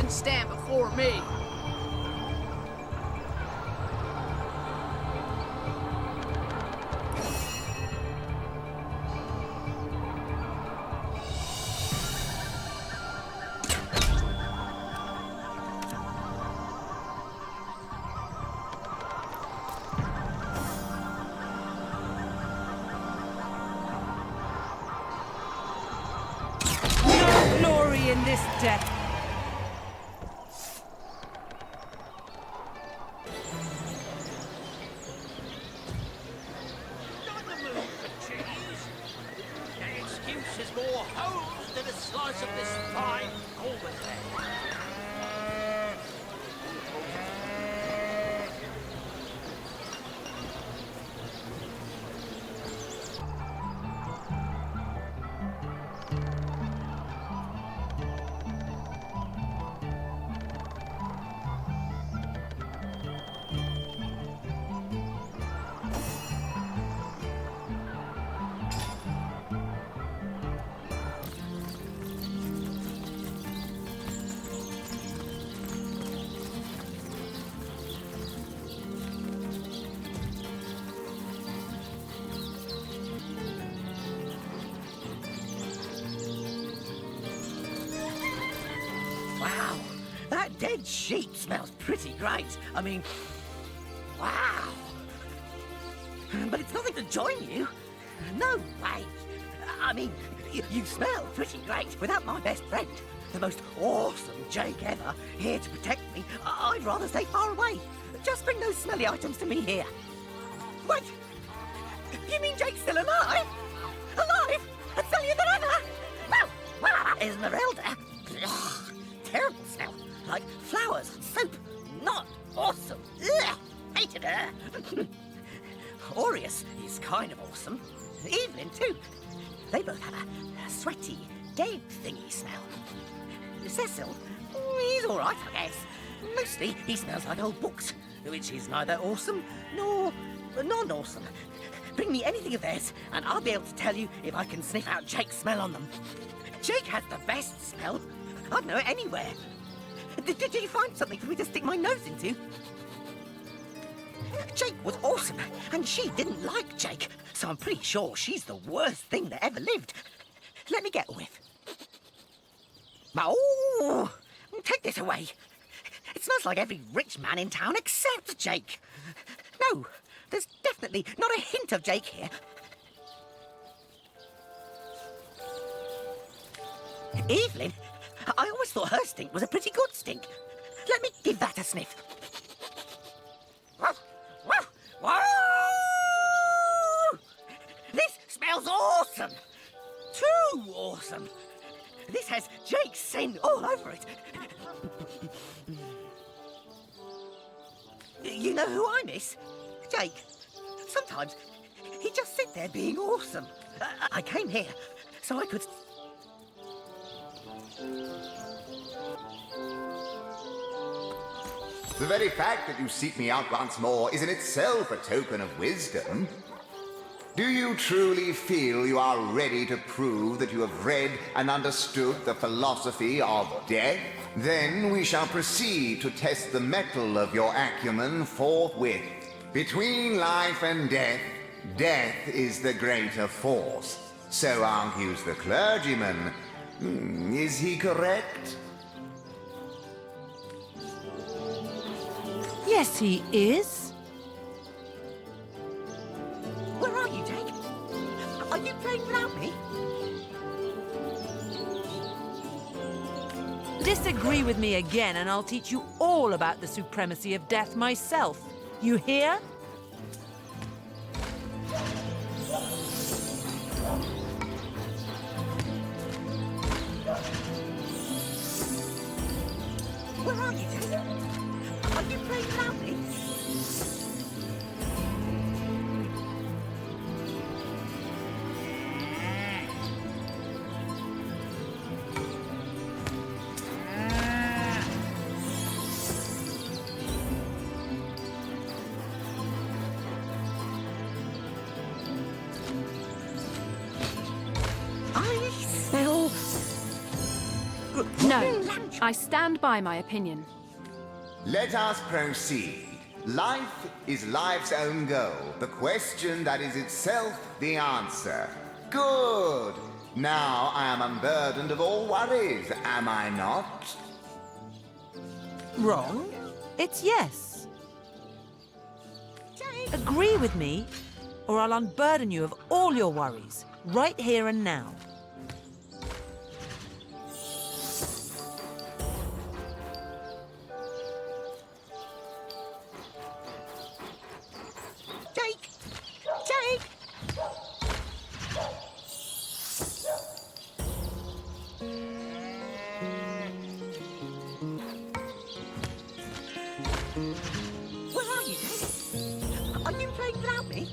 Stand before me. this death. On the move for cheese. An excuse is more holes than a slice of this fine golden land. Wow, that dead sheep smells pretty great. I mean, wow. But it's nothing to join you. No way. I mean, you smell pretty great. Without my best friend, the most awesome Jake ever, here to protect me, I'd rather stay far away. Just bring those smelly items to me here. What? You mean Jake's still alive? Alive? And sillier than ever? Well, Esmeralda. Ugh, terrible smell. Like flowers and soap. Not awesome. Ugh, hated her. Aureus is kind of awesome. Evelyn, too. They both have a sweaty, dead thingy smell. Cecil, he's all right, I guess. Mostly, he smells like old books, which is neither awesome nor non-awesome. Bring me anything of theirs, and I'll be able to tell you if I can sniff out Jake's smell on them. Jake has the best smell. I'd know it anywhere. Did you find something for me to stick my nose into? Jake was awesome, and she didn't like Jake, so I'm pretty sure she's the worst thing that ever lived. Let me get a whiff. Oh, take this away. It smells like every rich man in town except Jake. No, there's definitely not a hint of Jake here. Evelyn, I always thought her stink was a pretty good stink. Let me give that a sniff. Whoa! This smells awesome! Too awesome! This has Jake's scent all over it. You know who I miss? Jake. Sometimes he'd just sit there being awesome. I came here so I could... The very fact that you seek me out once more is in itself a token of wisdom. Do you truly feel you are ready to prove that you have read and understood the philosophy of death? Then we shall proceed to test the mettle of your acumen forthwith. Between life and death, death is the greater force. So argues the clergyman. Is he correct? Yes, he is. Where are you, Jake? Are you playing without me? Disagree with me again and I'll teach you all about the supremacy of death myself. You hear? Where are you, Jake? Are you playing without me? I smell... No, I stand by my opinion. Let us proceed. Life is life's own goal. The question that is itself the answer. Good. Now I am unburdened of all worries, am I not? Wrong. It's yes. Agree with me, or I'll unburden you of all your worries, right here and now. Where are you, Dick? Are you playing without me?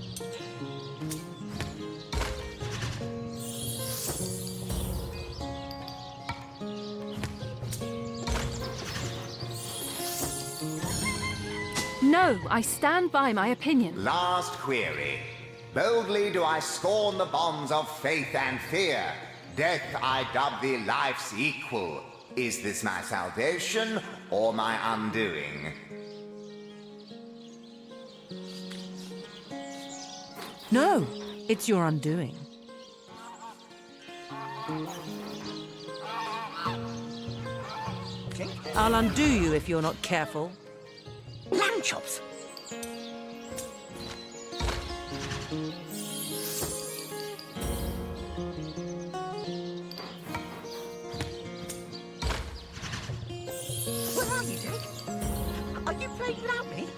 No, I stand by my opinion. Last query. Boldly do I scorn the bonds of faith and fear. Death I dub thee life's equal. Is this my salvation or my undoing? No, it's your undoing. I'll undo you if you're not careful. Lamb chops! Where are you, Dick? Are you playing without me?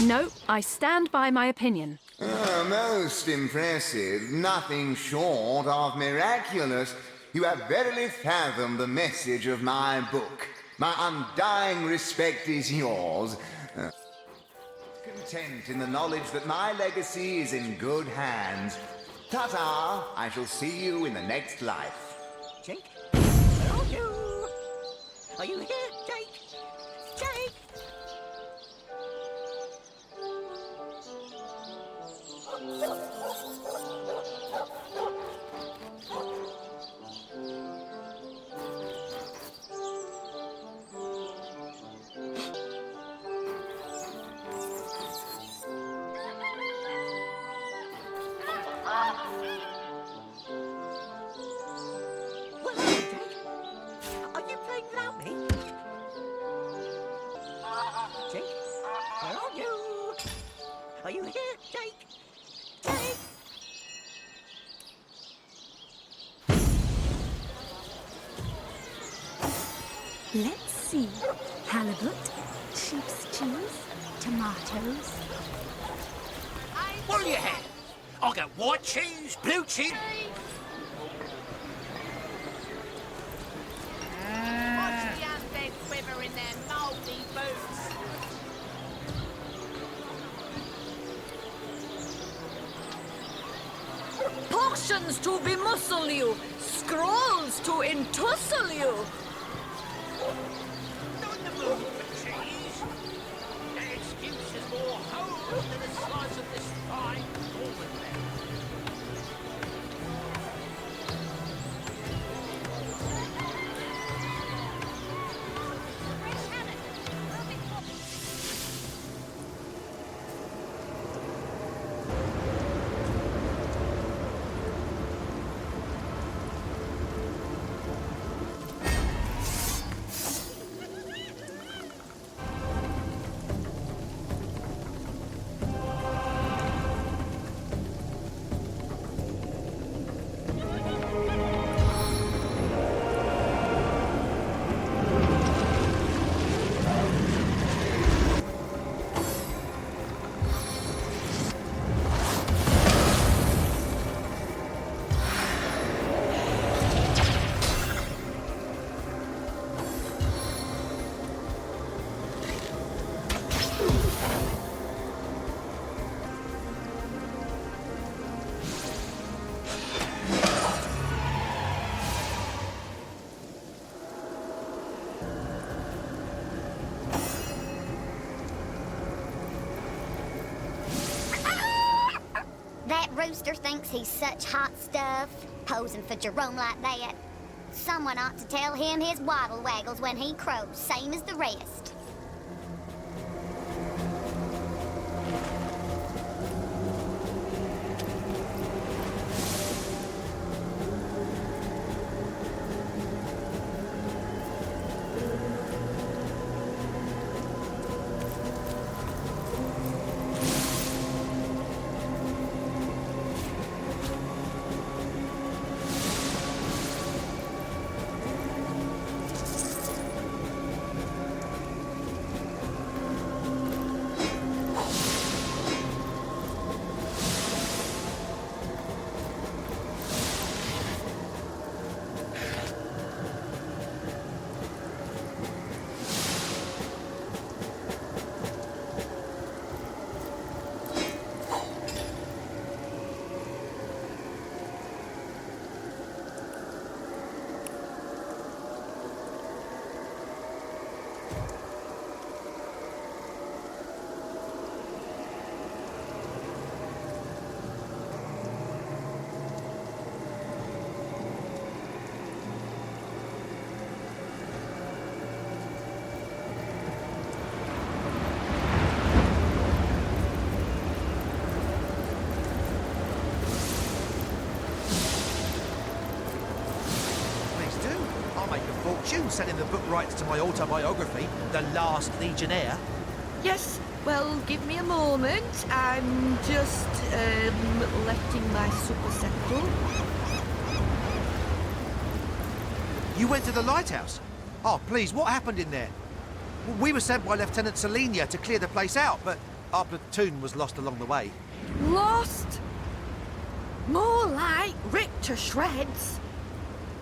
No, I stand by my opinion. Most impressive. Nothing short of miraculous. You have verily fathomed the message of my book. My undying respect is yours. Content in the knowledge that my legacy is in good hands. Ta-ta! I shall see you in the next life. Jake? Where are you? Are you here, Jake? Jake? Where are you, Jake? Are you playing without me? Jake? Where are you? Are you here, Jake? Jake? Let's see. Halibut, sheep's cheese, tomatoes. What do you have? I got white cheese, blue cheese. Watch the undead quiver in their mouldy boots. Potions to bemuscle you, scrolls to entussle you. Not in the mood for cheese. That excuse is more whole than a slice of this fine Norman land. That rooster thinks he's such hot stuff, posing for Jerome like that. Someone ought to tell him his waddle waggles when he crows, same as the rest. make a fortune selling the book rights to my autobiography, The Last Legionnaire. Yes, well, give me a moment. I'm just, letting my super settle. You went to the lighthouse? Oh, please, what happened in there? We were sent by Lieutenant Selenia to clear the place out, but our platoon was lost along the way. Lost? More like ripped to shreds.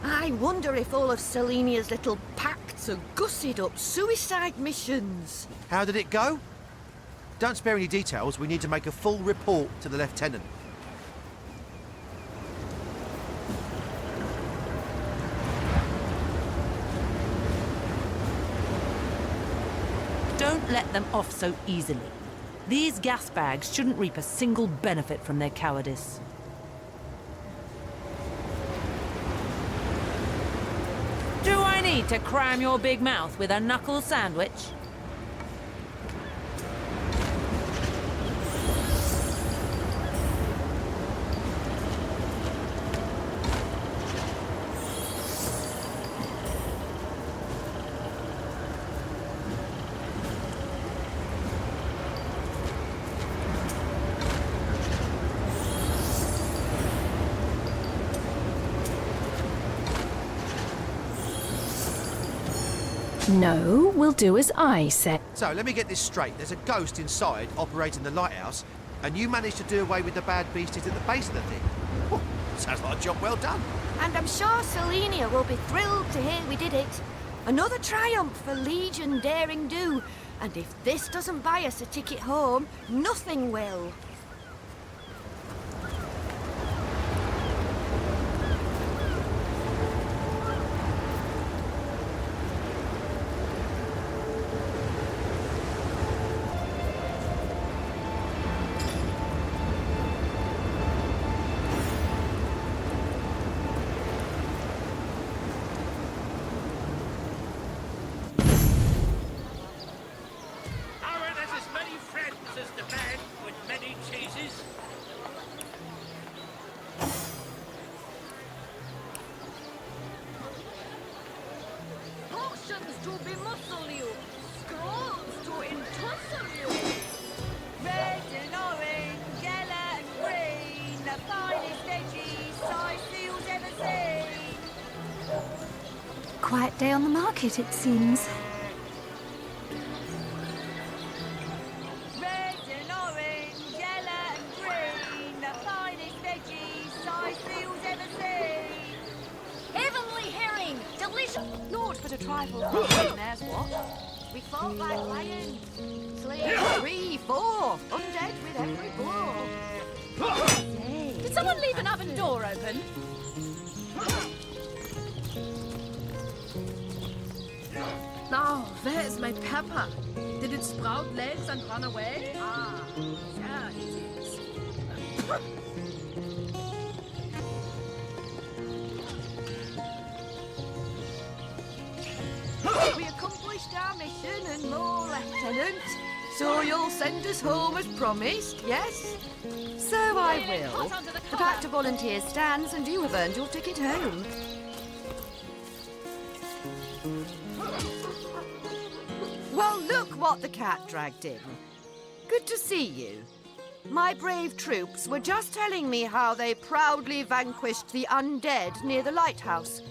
I wonder if all of Selenia's little pacts are gussied up suicide missions. How did it go? Don't spare any details. We need to make a full report to the Lieutenant. Don't let them off so easily. These gas bags shouldn't reap a single benefit from their cowardice. Do I need to cram your big mouth with a knuckle sandwich? No, we'll do as I said. So, let me get this straight. There's a ghost inside operating the lighthouse, and you managed to do away with the bad beasties at the base of the thing. Whew, sounds like a job well done. And I'm sure Selenia will be thrilled to hear we did it. Another triumph for Legion Daring Do. And if this doesn't buy us a ticket home, nothing will. Quiet day on the market, it seems. Red and orange, yellow and green, the finest veggies Sidefields ever seen. Heavenly herring! Delicious! Lord, but a trifle for there's what? We fought like lions. Slain 3, 4, undead with every blow. Did someone leave an oven door open? Oh, where is my pepper? Did it sprout legs and run away? Ah, there it is. We accomplished our mission and more, Lieutenant. So you'll send us home as promised, yes? So I will. The Pact of Volunteers stands and you have earned your ticket home. Well, look what the cat dragged in. Good to see you. My brave troops were just telling me how they proudly vanquished the undead near the lighthouse.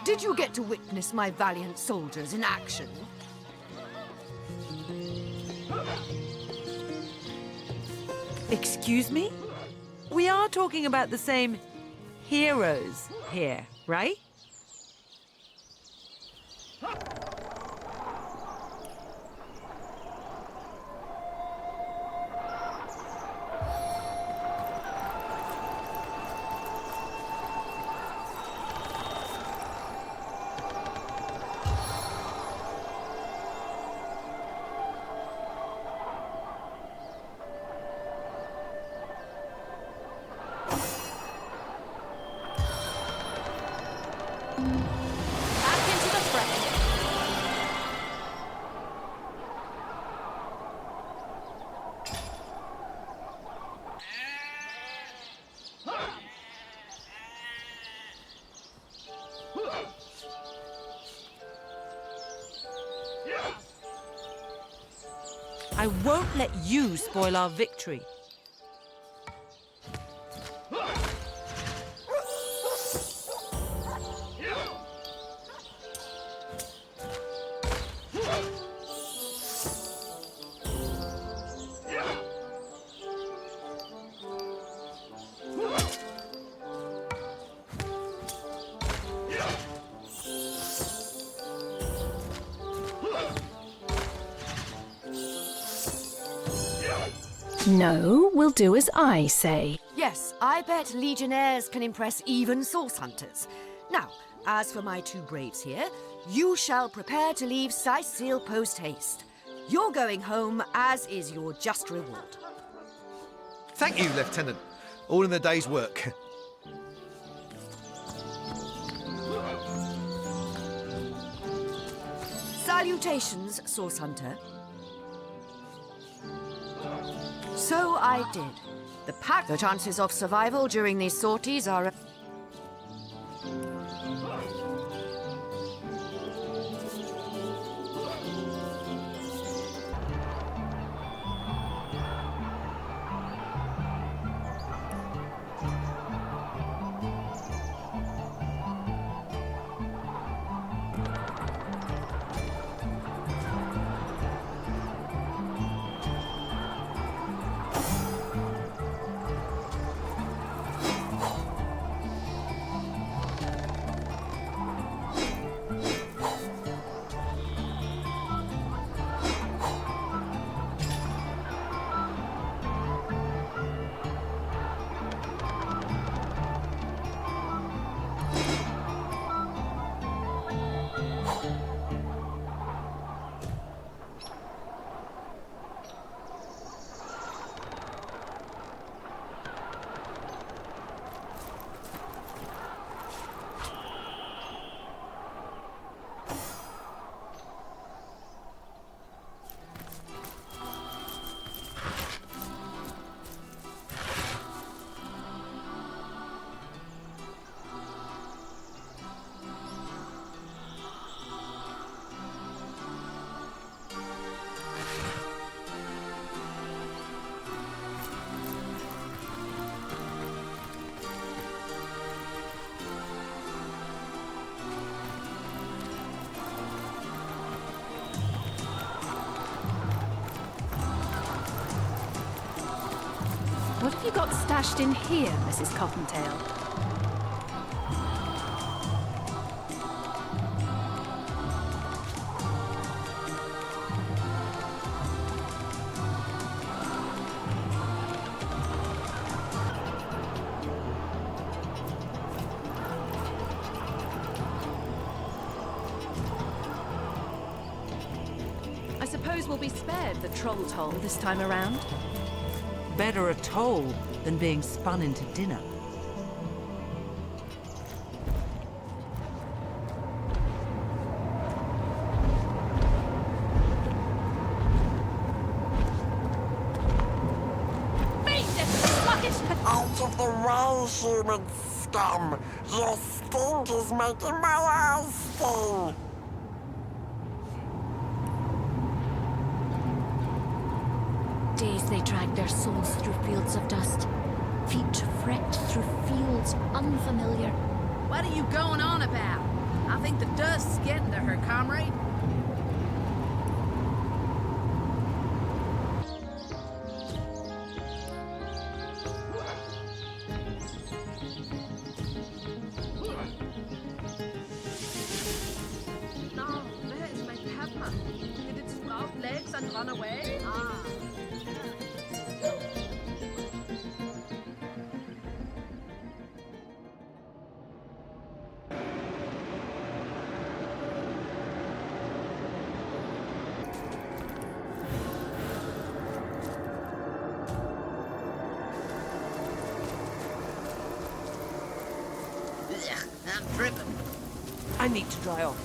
Did you get to witness my valiant soldiers in action? Excuse me? We are talking about the same heroes here, right? Back into the fray. I won't let you spoil our victory. No, we'll do as I say. Yes, I bet Legionnaires can impress even source hunters. Now, as for my two braves here, you shall prepare to leave Sicile post-haste. You're going home, as is your just reward. Thank you, Lieutenant. All in the day's work. Salutations, source hunter. So I did. The chances of survival during these sorties are... What have you got stashed in here, Mrs. Cottontail? I suppose we'll be spared the troll toll this time around. Better a toll than being spun into dinner. Out of the way, human scum! Your stink is making my eyes sting! Days they drag their souls through fields of dust. Feet fret through fields unfamiliar. What are you going on about? I think the dust's getting to her, comrade. No, where is my pepper? Did it sprout legs and run away? Ah. I'm dripping. I need to dry off.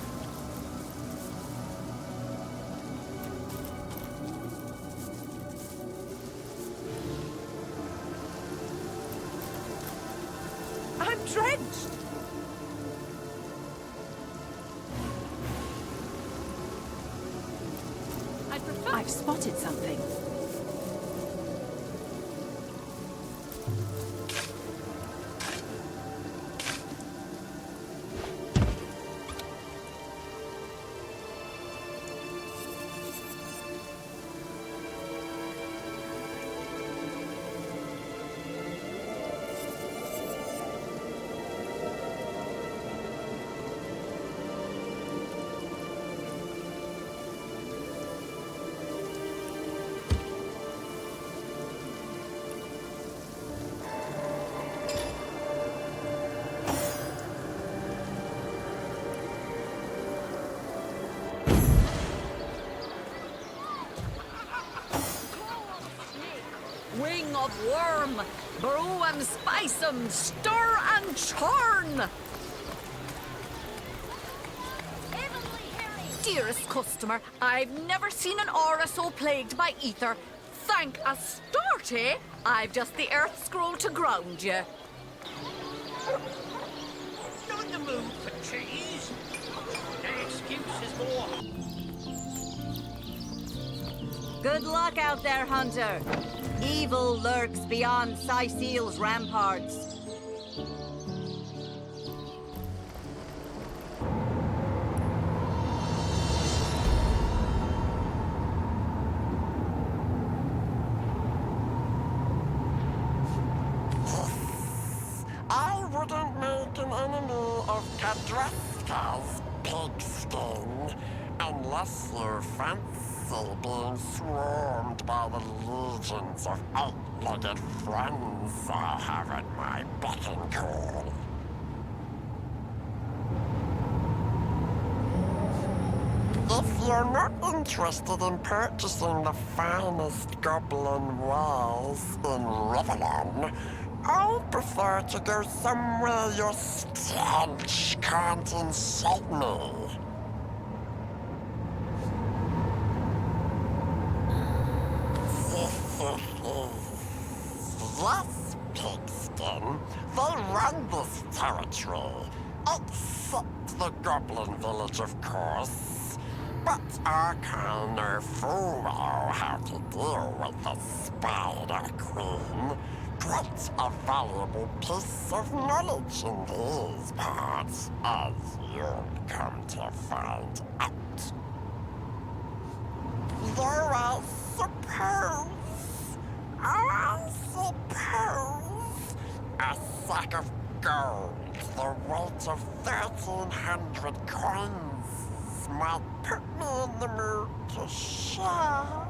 I'm drenched! I've spotted something. Wing of worm, brew 'em, spice 'em, stir and churn. Dearest customer, I've never seen an aura so plagued by ether. Thank Astarte, I've just the earth scroll to ground you. You're in the mood for cheese. No excuse is more. Good luck out there, Hunter. Evil lurks beyond Syceel's ramparts. I wouldn't make an enemy of Kadraska's pigskin unless you fancy being swarmed by the legions of eight-legged friends I have at my beck and call. If you're not interested in purchasing the finest goblin wares in Rivellon, I prefer to go somewhere your stench can't insult me. Yes, Pigskin, they run this territory, except the goblin village, of course. But I kind of fool know how to deal with the Spider Queen. Quite a valuable piece of knowledge in these parts, as you'll come to find out. Though I suppose a sack of gold, the weight of 1,300 coins, might put me in the mood to share.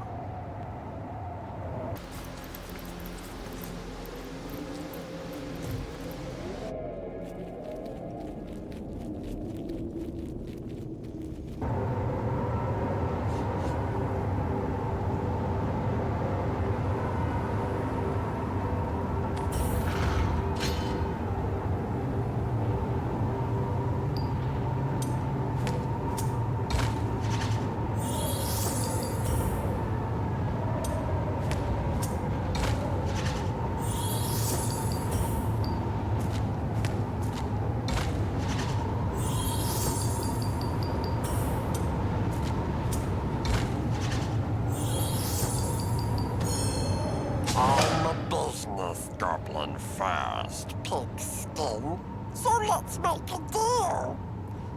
I'm a business goblin first, Pigskin. So let's make a deal.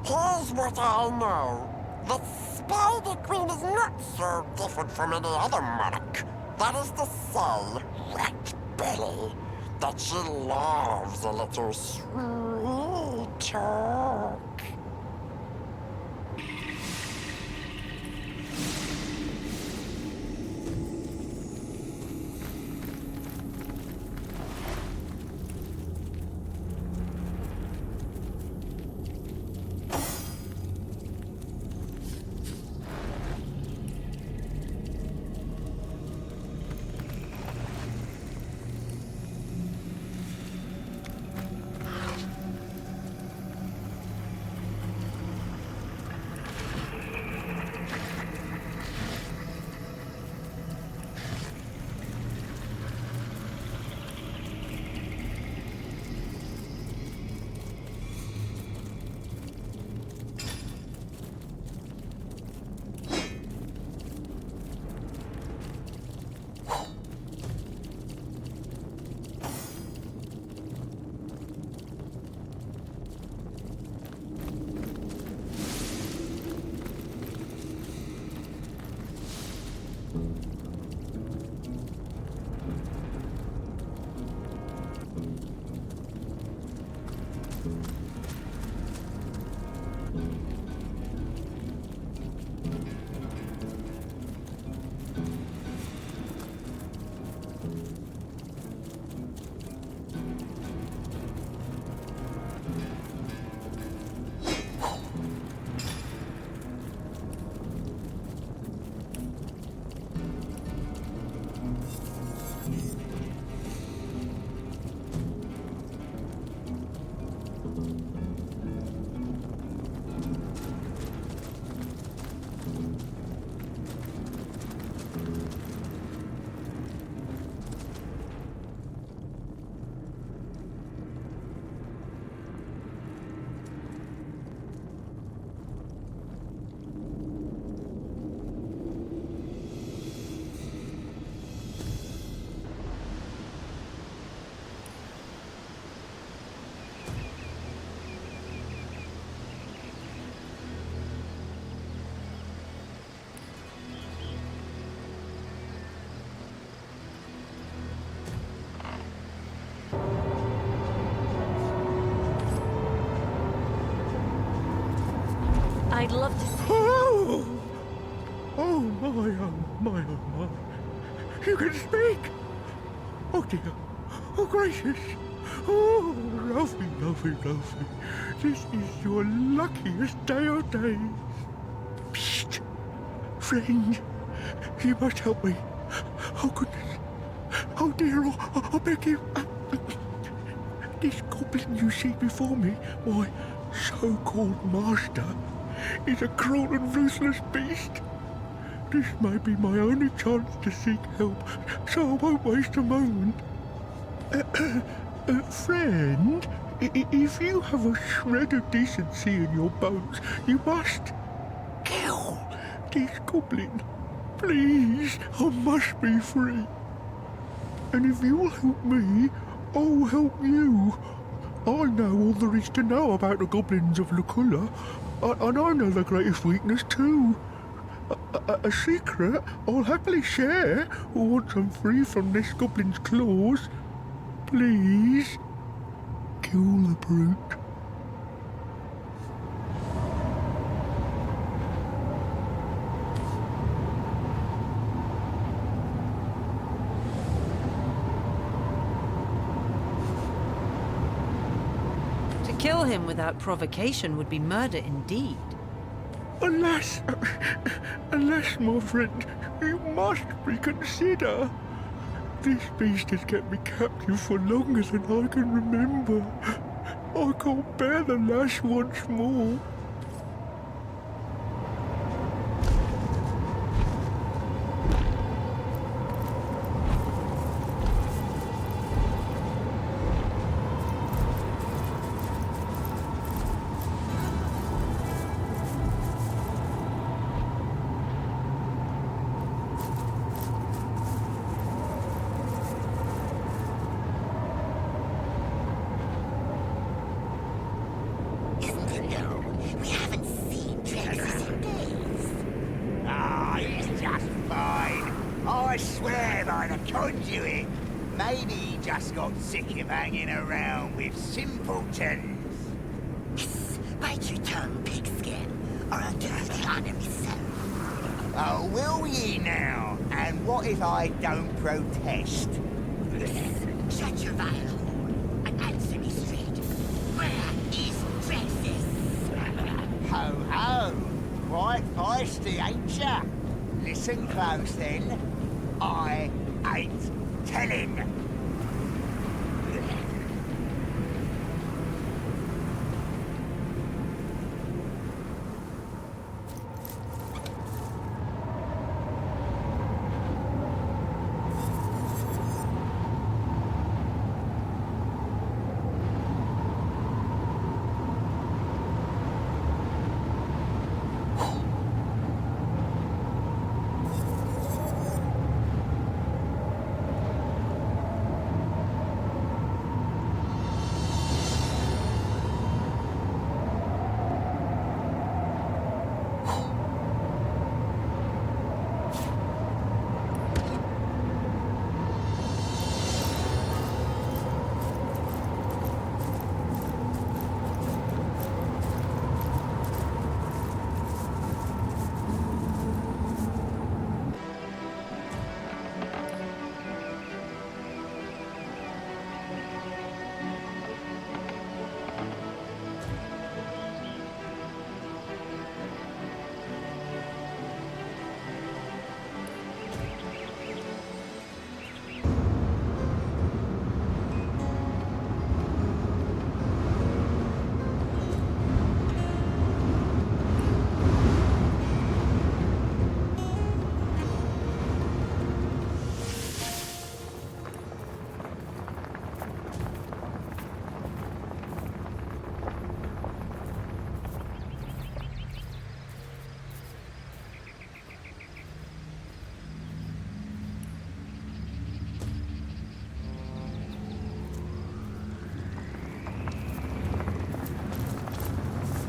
Here's what I know. The Spider Queen is not so different from any other monarch. That is to say, Rat Belly, that she loves a little sweet talk. I'd love to see. Oh! Oh, my, oh, my. You can speak! Oh, dear. Oh, gracious. Oh, lovely, lovely, lovely. This is your luckiest day of days. Psst! Friend, you must help me. Oh, goodness. Oh, dear, I beg you. This goblin you see before me, my so-called master, is a cruel and ruthless beast. This may be my only chance to seek help, so I won't waste a moment. Friend, if you have a shred of decency in your bones, you must kill this goblin. Please, I must be free. And if you'll help me, I'll help you. I know all there is to know about the goblins of Luculla, and I know their greatest weakness too. A secret I'll happily share once I'm free from this goblin's claws. Please, kill the brute. To kill him without provocation would be murder indeed. Alas, my friend, you must reconsider. This beast has kept me captive for longer than I can remember. I can't bear the lash once more. I swear by the conduit. Maybe he just got sick of hanging around with simpletons. Bite your tongue, pigskin, or I'll do the honor myself. Oh, will ye now? And what if I don't protest? Shut your vile hole and answer me straight. Where is Francis? Ho, ho! Quite feisty, ain't ya? Listen close, then. I ain't telling.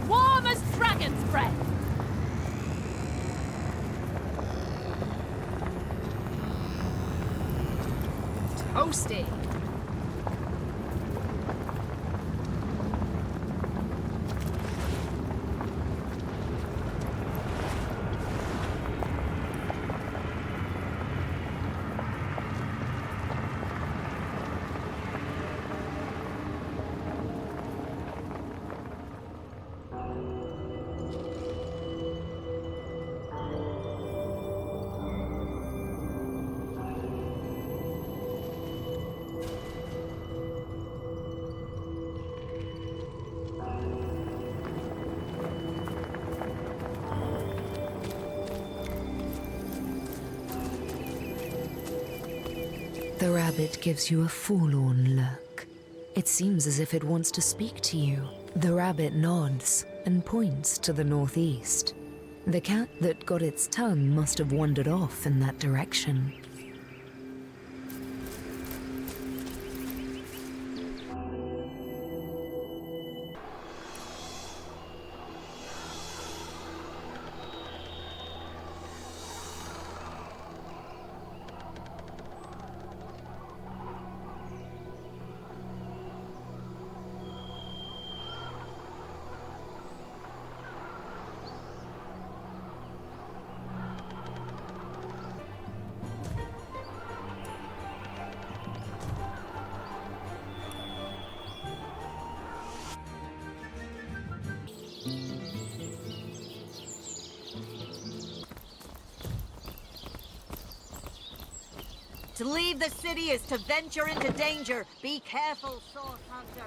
Warm as dragon's breath. Toasty. rabbit gives you a forlorn look. It seems as if it wants to speak to you. The rabbit nods and points to the northeast. The cat that got its tongue must have wandered off in that direction. To leave the city is to venture into danger. Be careful, Sword Hunter.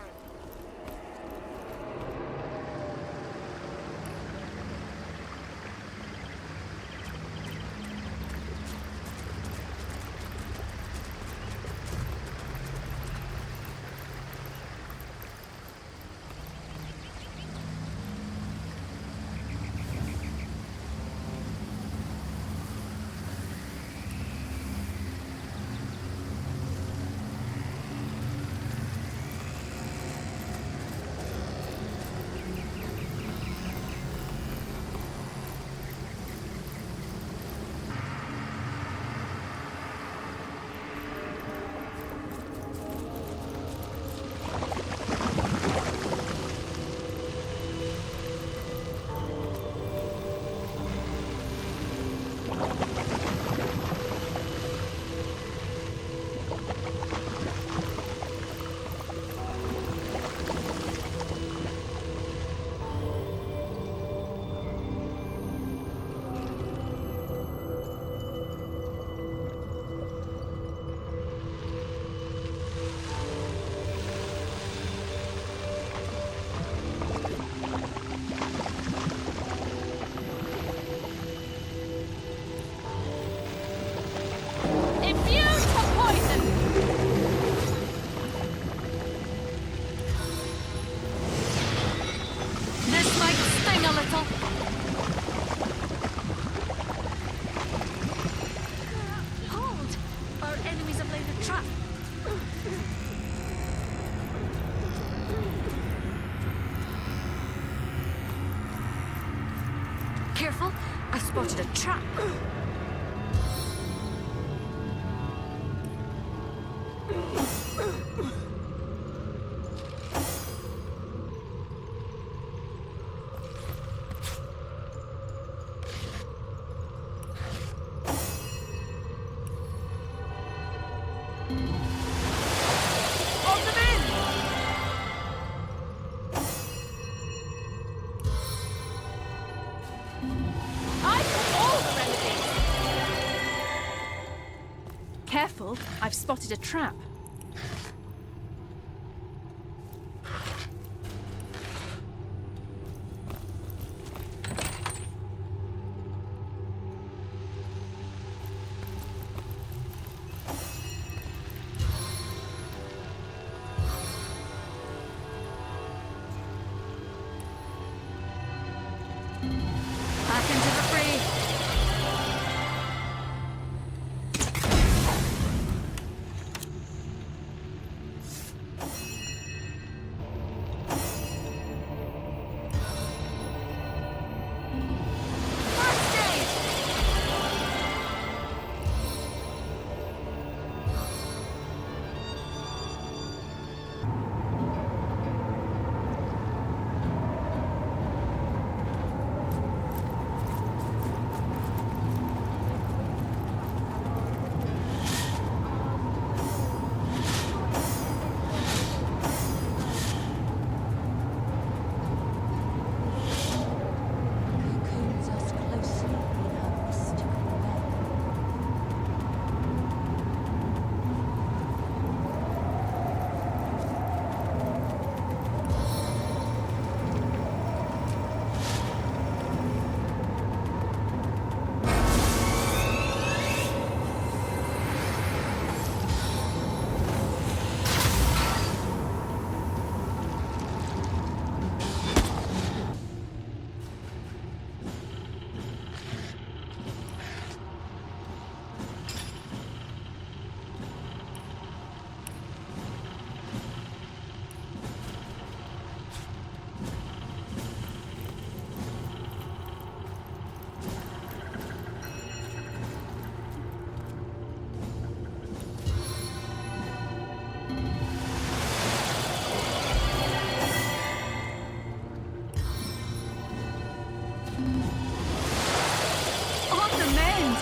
Careful, I spotted a trap. Careful, I've spotted a trap. Back into the free. On the mend!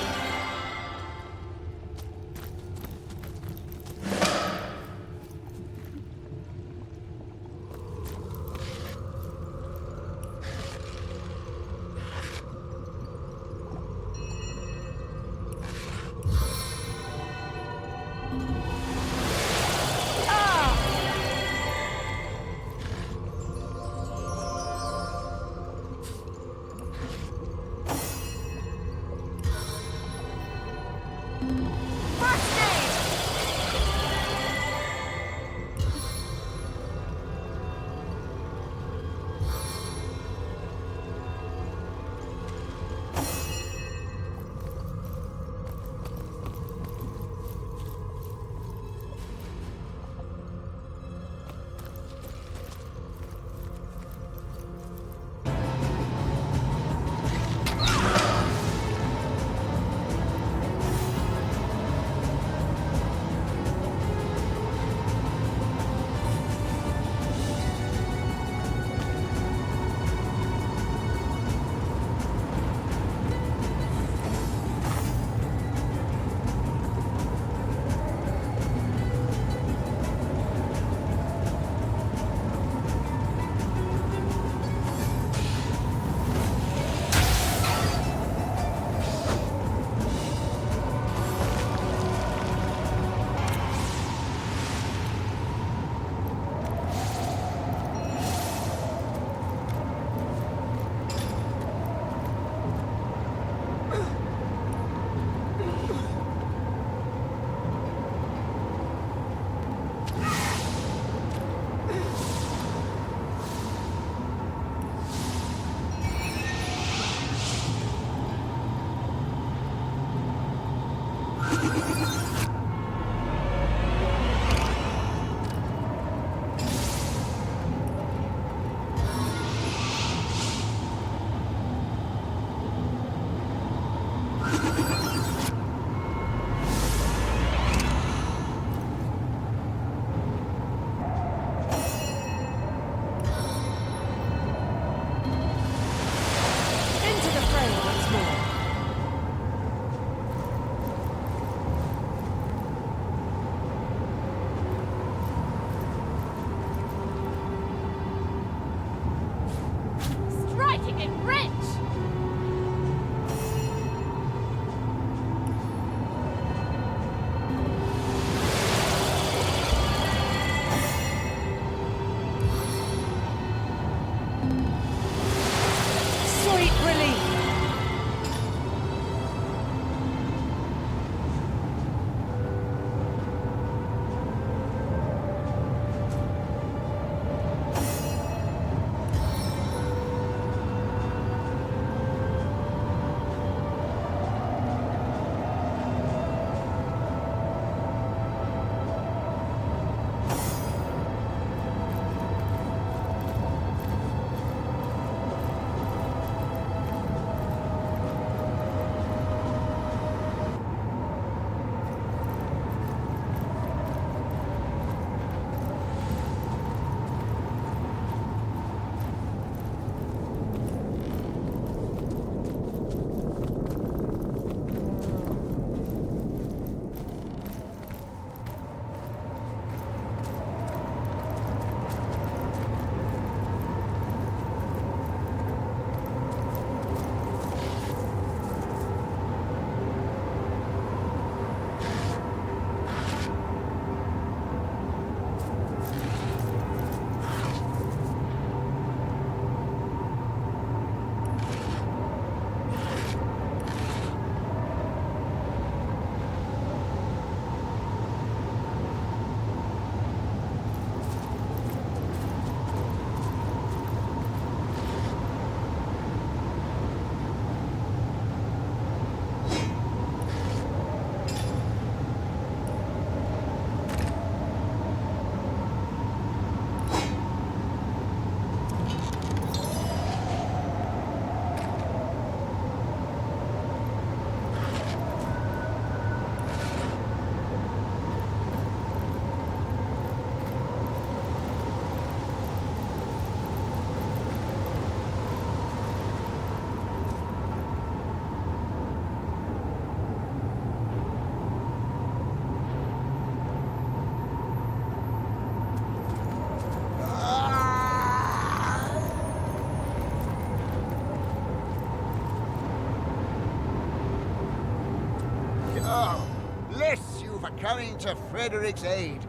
coming to Frederick's aid.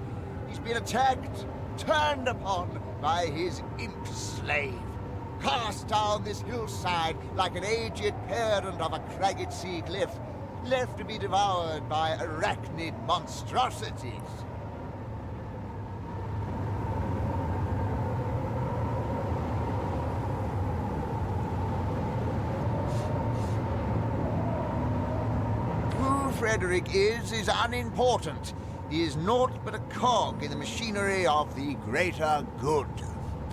He's been attacked, turned upon by his imp slave, cast down this hillside like an aged parent of a cragged sea cliff, left to be devoured by arachnid monstrosities. Who Frederick is unimportant. He is naught but a cog in the machinery of the greater good.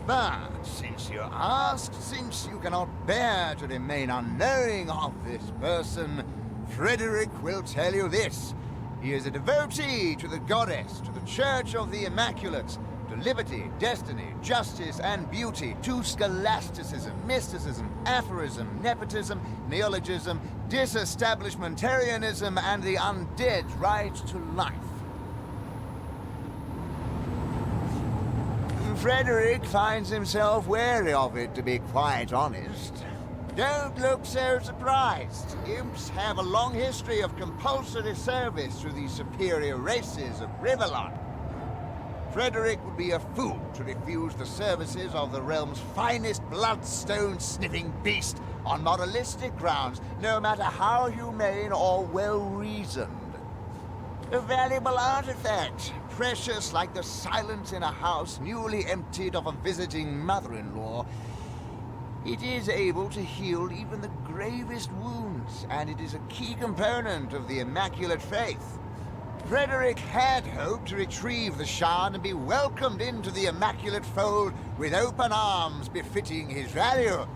But since you ask, since you cannot bear to remain unknowing of this person, Frederick will tell you this. He is a devotee to the goddess, to the Church of the Immaculate, to liberty, destiny, justice, and beauty, to scholasticism, mysticism, aphorism, nepotism, neologism, disestablishmentarianism, and the undead right to life. Frederick finds himself wary of it, to be quite honest. Don't look so surprised. Imps have a long history of compulsory service to the superior races of Rivellon. Frederick would be a fool to refuse the services of the realm's finest bloodstone-sniffing beast on moralistic grounds, no matter how humane or well-reasoned. A valuable artifact, precious like the silence in a house newly emptied of a visiting mother-in-law. It is able to heal even the gravest wounds, and it is a key component of the Immaculate Faith. Frederick had hoped to retrieve the shard and be welcomed into the Immaculate Fold with open arms befitting his value.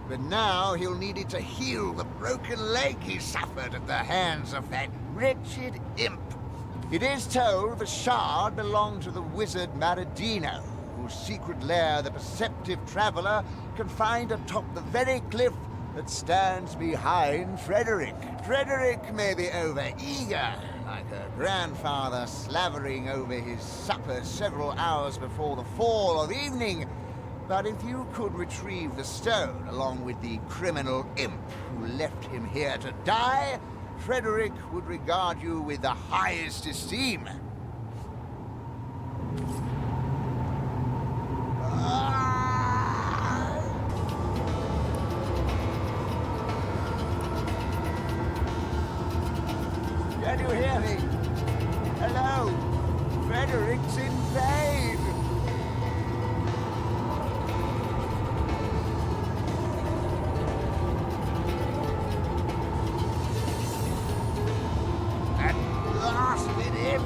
But now he'll need it to heal the broken leg he suffered at the hands of that wretched imp. It is told the shard belonged to the wizard Maradino, whose secret lair the perceptive traveler can find atop the very cliff that stands behind Frederick. Frederick may be over-eager, like her grandfather slavering over his supper several hours before the fall of evening, but if you could retrieve the stone along with the criminal imp who left him here to die, Frederick would regard you with the highest esteem. Can you hear me? Hello? Frederick's in pain! At last with him!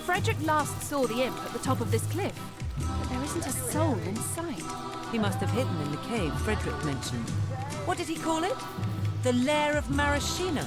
Frederick last saw the imp at the top of this cliff, but there isn't a soul in sight. He must have hidden in the cave Frederick mentioned. What did he call it? The Lair of Maraschino.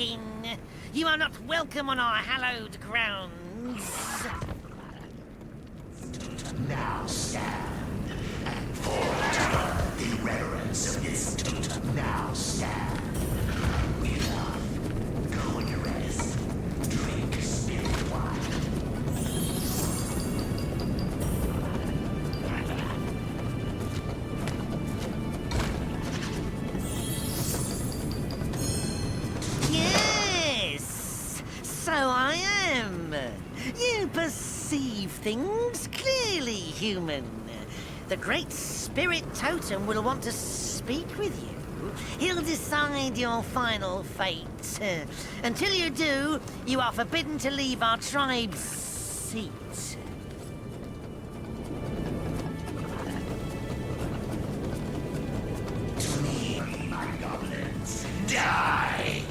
stinking. You are not welcome on our hallowed grounds. Now stand and fall to the reverence of this totem. Now stand. Enough. Go and rest. Drink spirit wine. Yes, so I am. You perceive things clearly, human. The Great Spirit Totem will want to speak with you. He'll decide your final fate. Until you do, you are forbidden to leave our tribe's seat. To me, my goblins, die!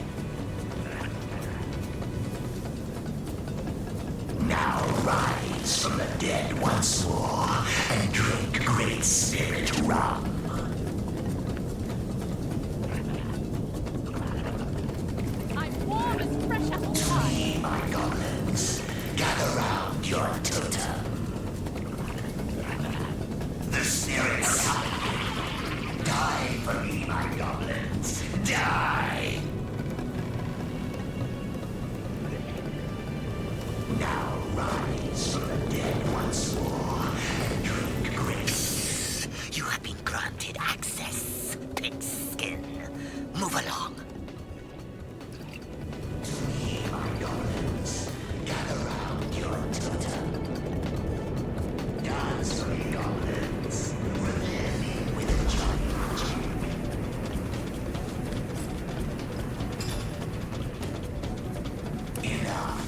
Now rise from the dead once more and drink Great Spirit rum. I'm warm as fresh apple To pie. me, my goblins, gather round your totem. The spirits die for me, my goblins. Die! Now rise from the dead once more and drink grace. You have been granted access, pigskin. Move along. To me, my goblins, gather round your totem. Dance for me, goblins. Revere me with a jolly jig. Enough.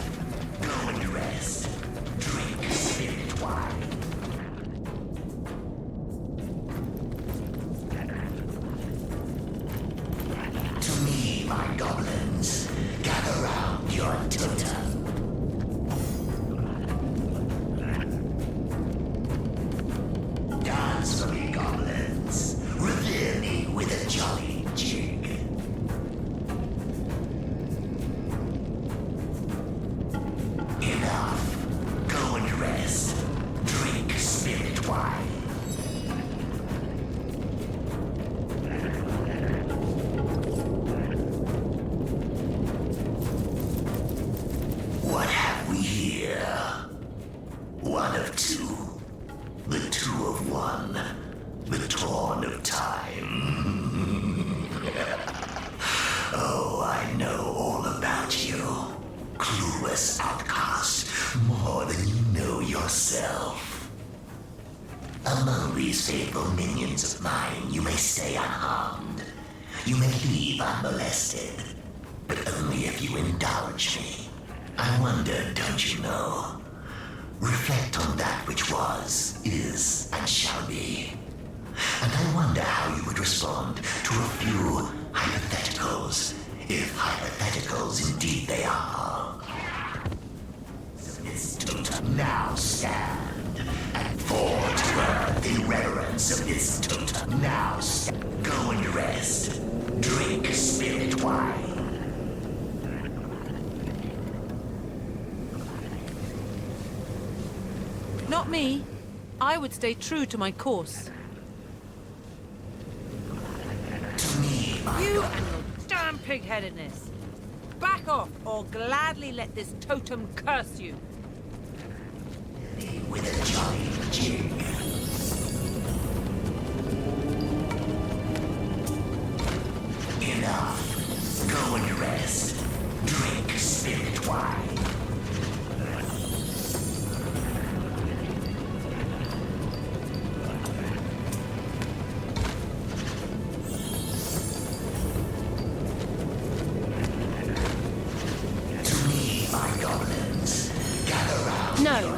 Go and rest. Drink spirit wine. To me, my goblins, gather round your totem. Dance for me, goblins. Revere me with a jolly jig. Enough. Go and rest. Drink spirit wine. What have we here? One of two. The two of one. The torn of time. Oh, I know all about you. Clueless outcast, more than you know yourself. Among these faithful minions of mine, you may stay unharmed. You may leave unmolested. But only if you indulge me. I wonder, don't you know? Reflect on that which was, is, and shall be. And I wonder how you would respond to a few hypotheticals, if hypotheticals indeed they are. Its totem now stand, and fall to earth in reverence of its totem now stand. Go and rest. Drink spirit wine. Not me. I would stay true to my course. To me, You and your damn pig-headedness. Back off, or gladly let this totem curse you. with a jolly jig. Enough. Go and rest. Drink spirit wine.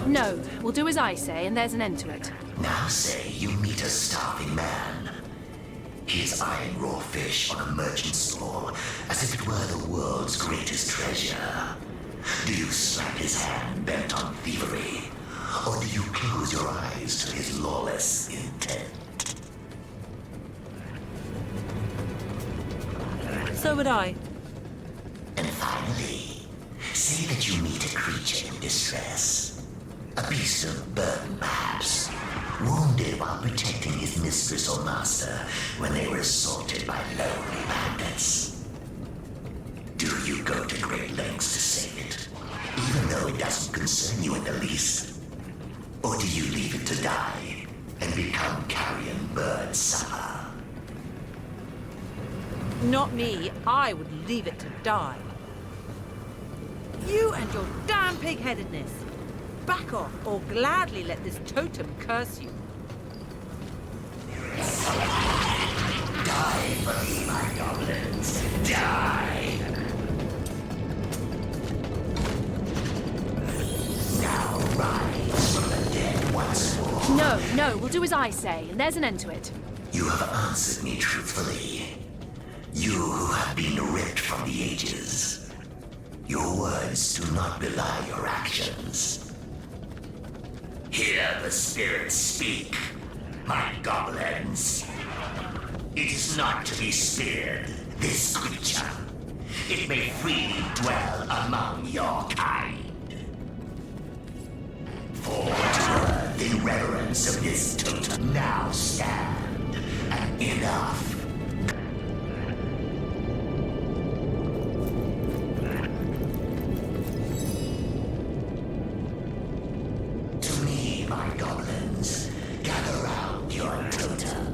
No, we'll do as I say, and there's an end to it. Now say you meet a starving man. He is eyeing raw fish on a merchant stall as if it were the world's greatest treasure. Do you slap his hand bent on thievery, or do you close your eyes to his lawless intent? So would I. And Finally, say that you meet a creature in distress. A beast of burden, perhaps. Wounded while protecting his mistress or master when they were assaulted by lonely bandits. Do you go to great lengths to save it, even though it doesn't concern you in the least? Or do you leave it to die and become carrion bird supper? Not me. I would leave it to die. You and your damn pig-headedness. Back off, or gladly let this totem curse you. Die for me, my goblins. Die! Now rise from the dead once more. No, we'll do as I say, and there's an end to it. You have answered me truthfully. You who have been ripped from the ages. Your words do not belie your actions. Hear the spirits speak, my goblins. It is not to be speared, this creature. It may freely dwell among your kind. For to earth in reverence of this totem now stand, and enough. To me, my goblins, gather round your totem.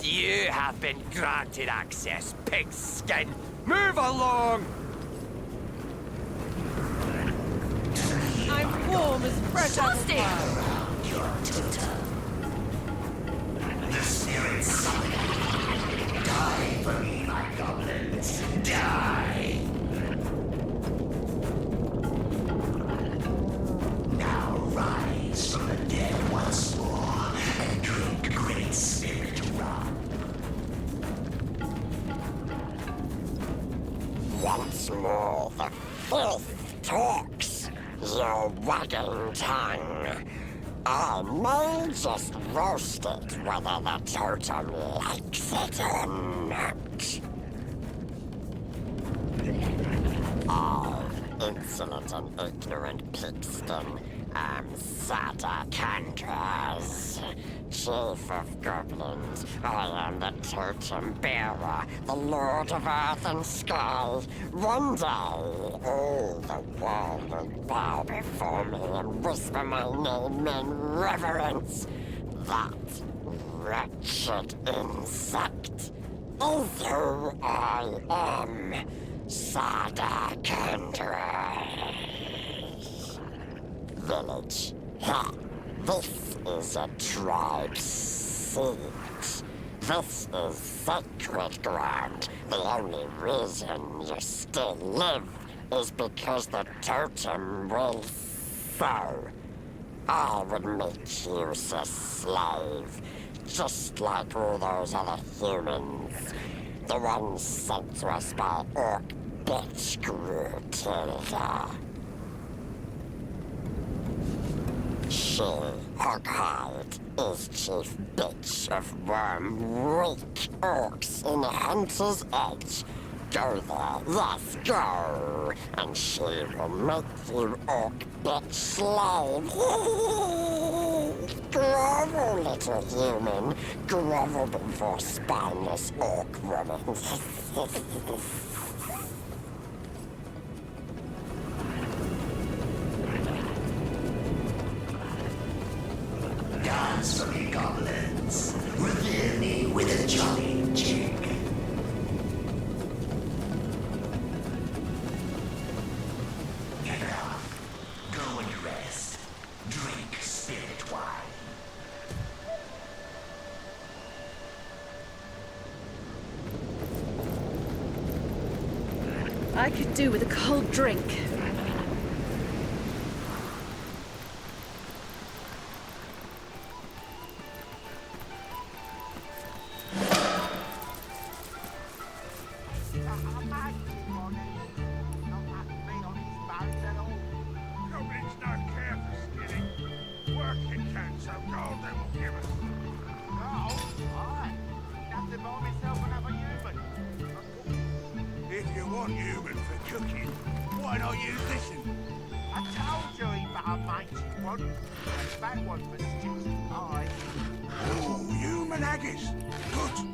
You have been granted access, pigskin. Move along! I'm warm as fresh apple pie. The spirits summon. Die for me, my goblins. Die! Now rise from the dead once more and drink great spirit rum. Once more, the filth talks, your wagging tongue. I may just roast it whether the totem likes it or not. Oh, insolent and ignorant pigskin. Sadakandras, Chief of Goblins. I am the Totem Bearer, the Lord of Earth and Sky. One day, all the world will bow before me and whisper my name in reverence. That wretched insect is who I am, Sadakandras. Village. Ha! This is a tribe's seat. This is sacred ground. The only reason you still live is because the totem will so. I would make you a slave, just like all those other humans. The ones sent to us by Orc bitch Grootilda. She, Hoghide, is chief bitch of worm weak orcs in Hunter's Edge. Go there, yes, go, and she will make you orc bitch slave. Grovel, little human, grovel before spineless orc woman. Dance for me, goblins. Revere me with a jolly jig. I could do with a cold drink. If you want human for cooking, why not use this one? I told you he but a matey one. A bad one for stews and pies. Oh, human haggis. Good.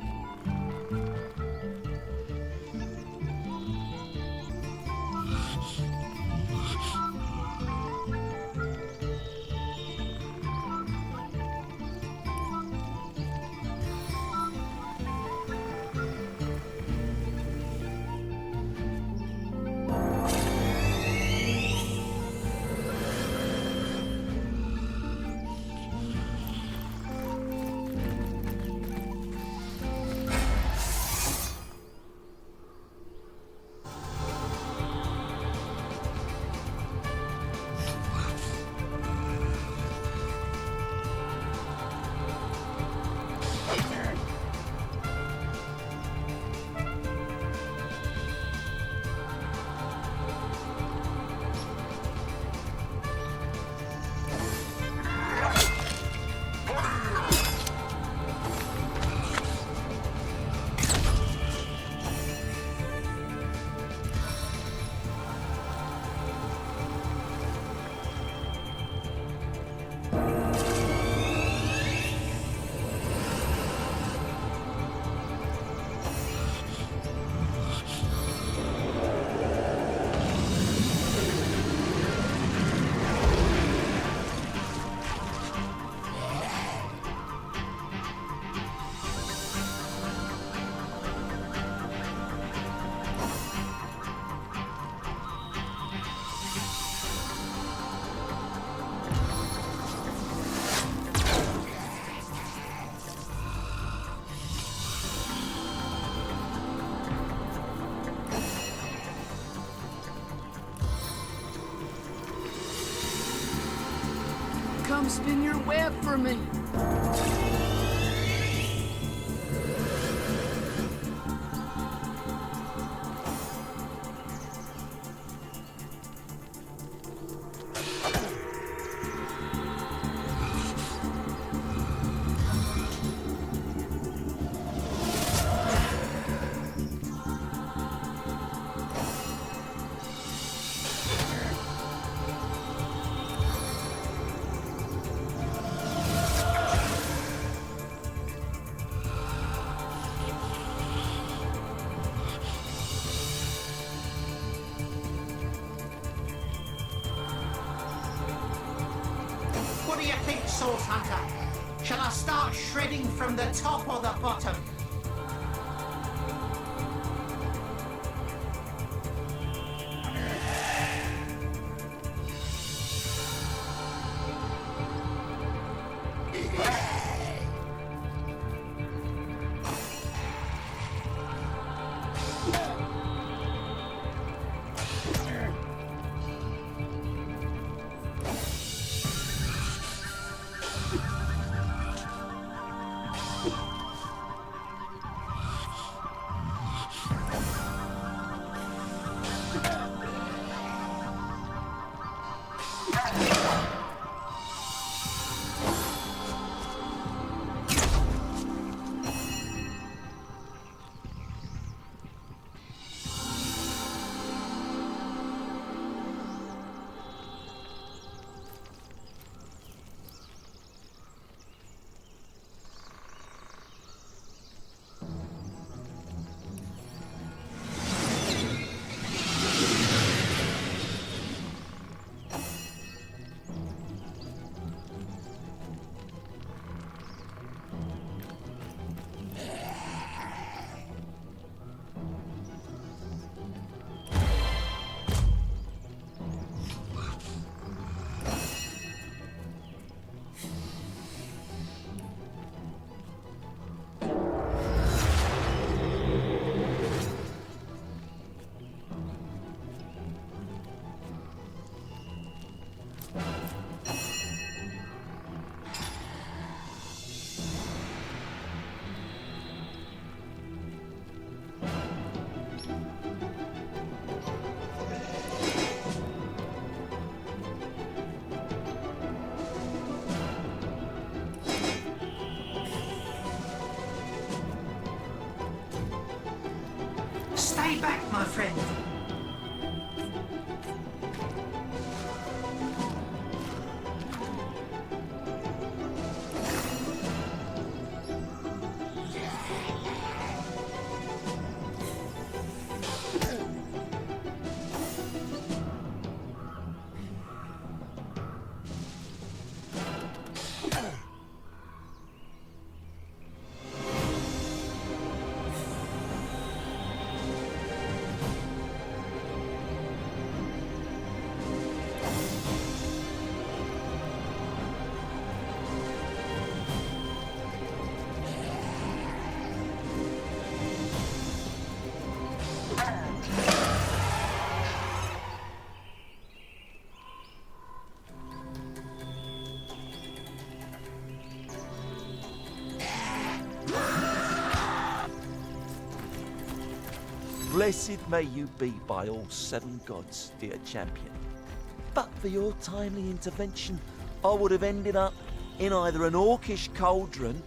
Come spin your web for me. What do you think, Source Hunter? Shall I start shredding from the top or the bottom? friend. Blessed may you be by all seven gods, dear champion. But for your timely intervention, I would have ended up in either an orcish cauldron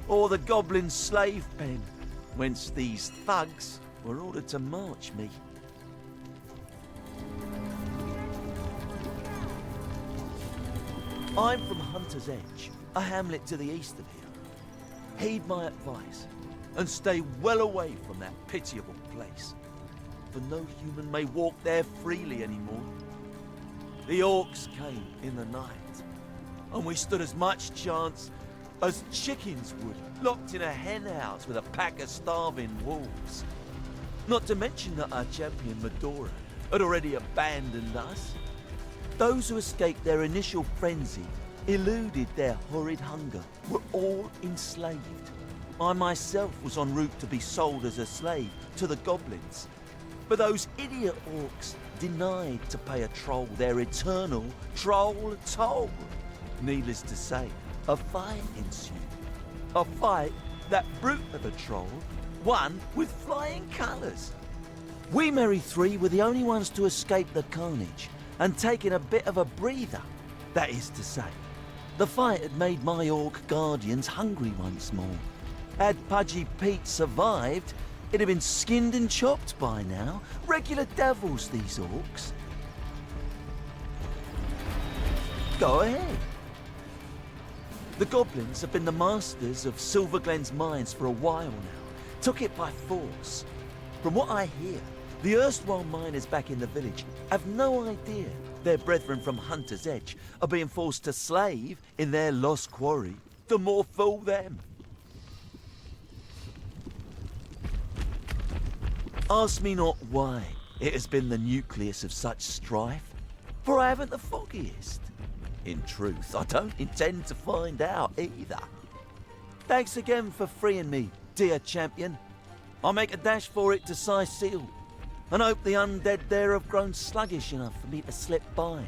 or the goblin slave pen, whence these thugs were ordered to march me. I'm from Hunter's Edge, a hamlet to the east of here. Heed my advice and stay well away from that pitiable place, for no human may walk there freely anymore. The orcs came in the night, and we stood as much chance as chickens would, locked in a hen house with a pack of starving wolves. Not to mention that our champion Medora had already abandoned us. Those who escaped their initial frenzy, eluded their horrid hunger, were all enslaved. I myself was en route to be sold as a slave to the goblins, but those idiot orcs denied to pay a troll their eternal troll toll. Needless to say, a fight ensued. A fight that brute of a troll won with flying colours. We merry three were the only ones to escape the carnage and taking a bit of a breather. That is to say, the fight had made my orc guardians hungry once more. Had Pudgy Pete survived, it'd have been skinned and chopped by now. Regular devils, these orcs. Go ahead. The goblins have been the masters of Silverglen's mines for a while now. Took it by force. From what I hear, the erstwhile miners back in the village have no idea their brethren from Hunter's Edge are being forced to slave in their lost quarry. The more fool them. Ask me not why it has been the nucleus of such strife, for I haven't the foggiest. In truth, I don't intend to find out either. Thanks again for freeing me, dear champion. I'll make a dash for it to Seal, and hope the undead there have grown sluggish enough for me to slip by.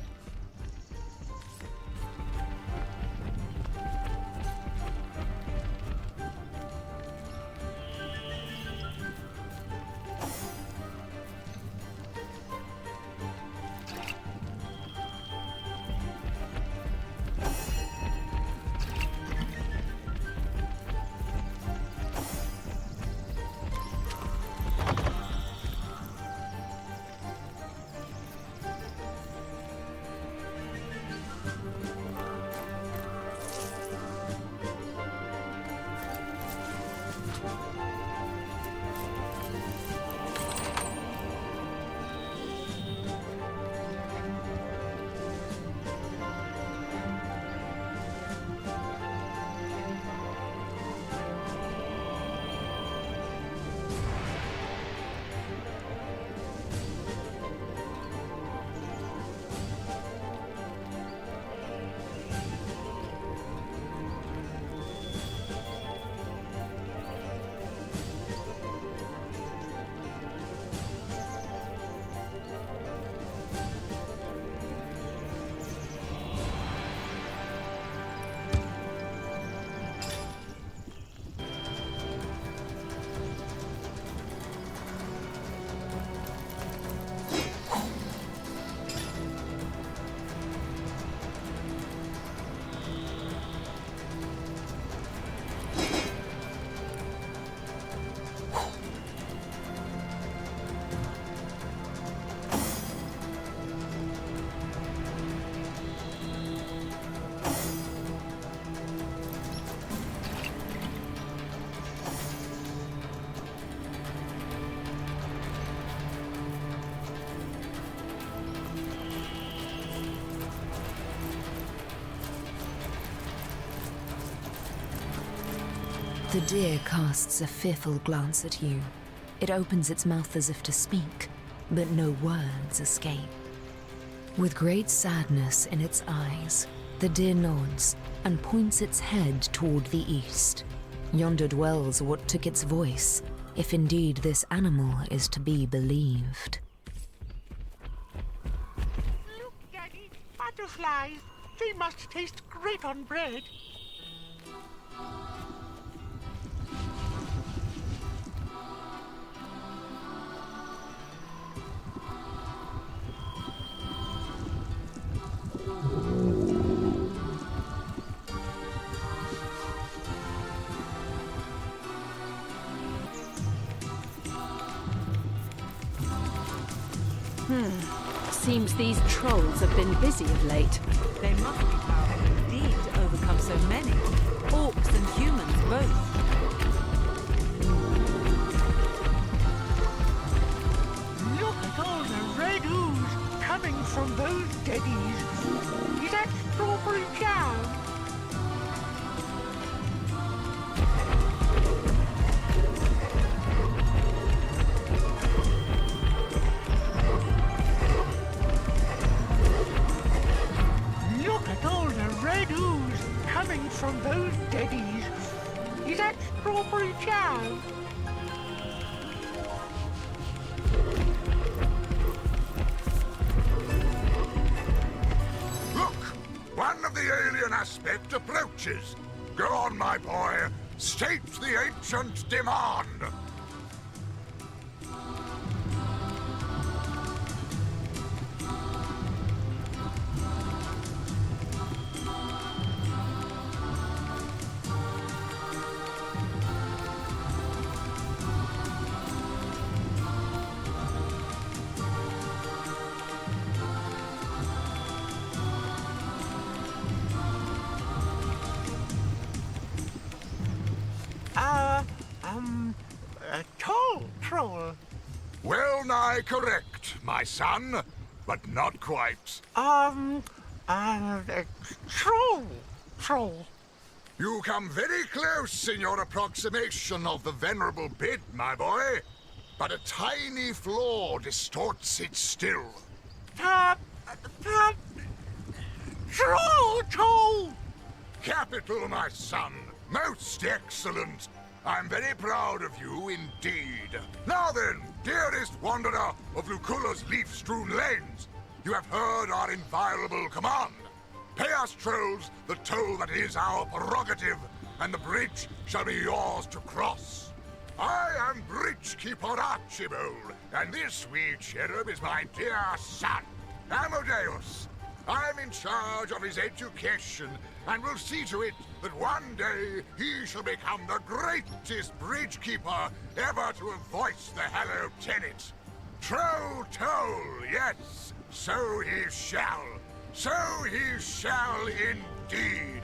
The deer casts a fearful glance at you. It opens its mouth as if to speak, but no words escape. With great sadness in its eyes, the deer nods and points its head toward the east. Yonder dwells what took its voice, if indeed this animal is to be believed. Look, Daddy, butterflies. They must taste great on bread. Seems these trolls have been busy of late. They must be powerful indeed to overcome so many. Orcs and humans both. Look at all the red ooze coming from those deadies. Is that strawberry jam? Look at all the red ooze coming from those deadies. Is that strawberry jam? Look! One of the alien aspect approaches. Go on, my boy. State the ancient demand. Tall troll. Well nigh correct, my son, but not quite. Troll. You come very close in your approximation of the venerable bit, my boy, but a tiny flaw distorts it still. Troll! Capital, my son. Most excellent. I'm very proud of you indeed. Now then, dearest wanderer of Lucula's leaf-strewn lanes, you have heard our inviolable command. Pay us, trolls, the toll that is our prerogative, and the bridge shall be yours to cross. I am Bridgekeeper Archibald, and this wee cherub is my dear son, Amadeus. I'm in charge of his education, and will see to it that one day he shall become the greatest bridgekeeper ever to have voiced the hallowed tenet. Troll toll, yes, so he shall. So he shall indeed.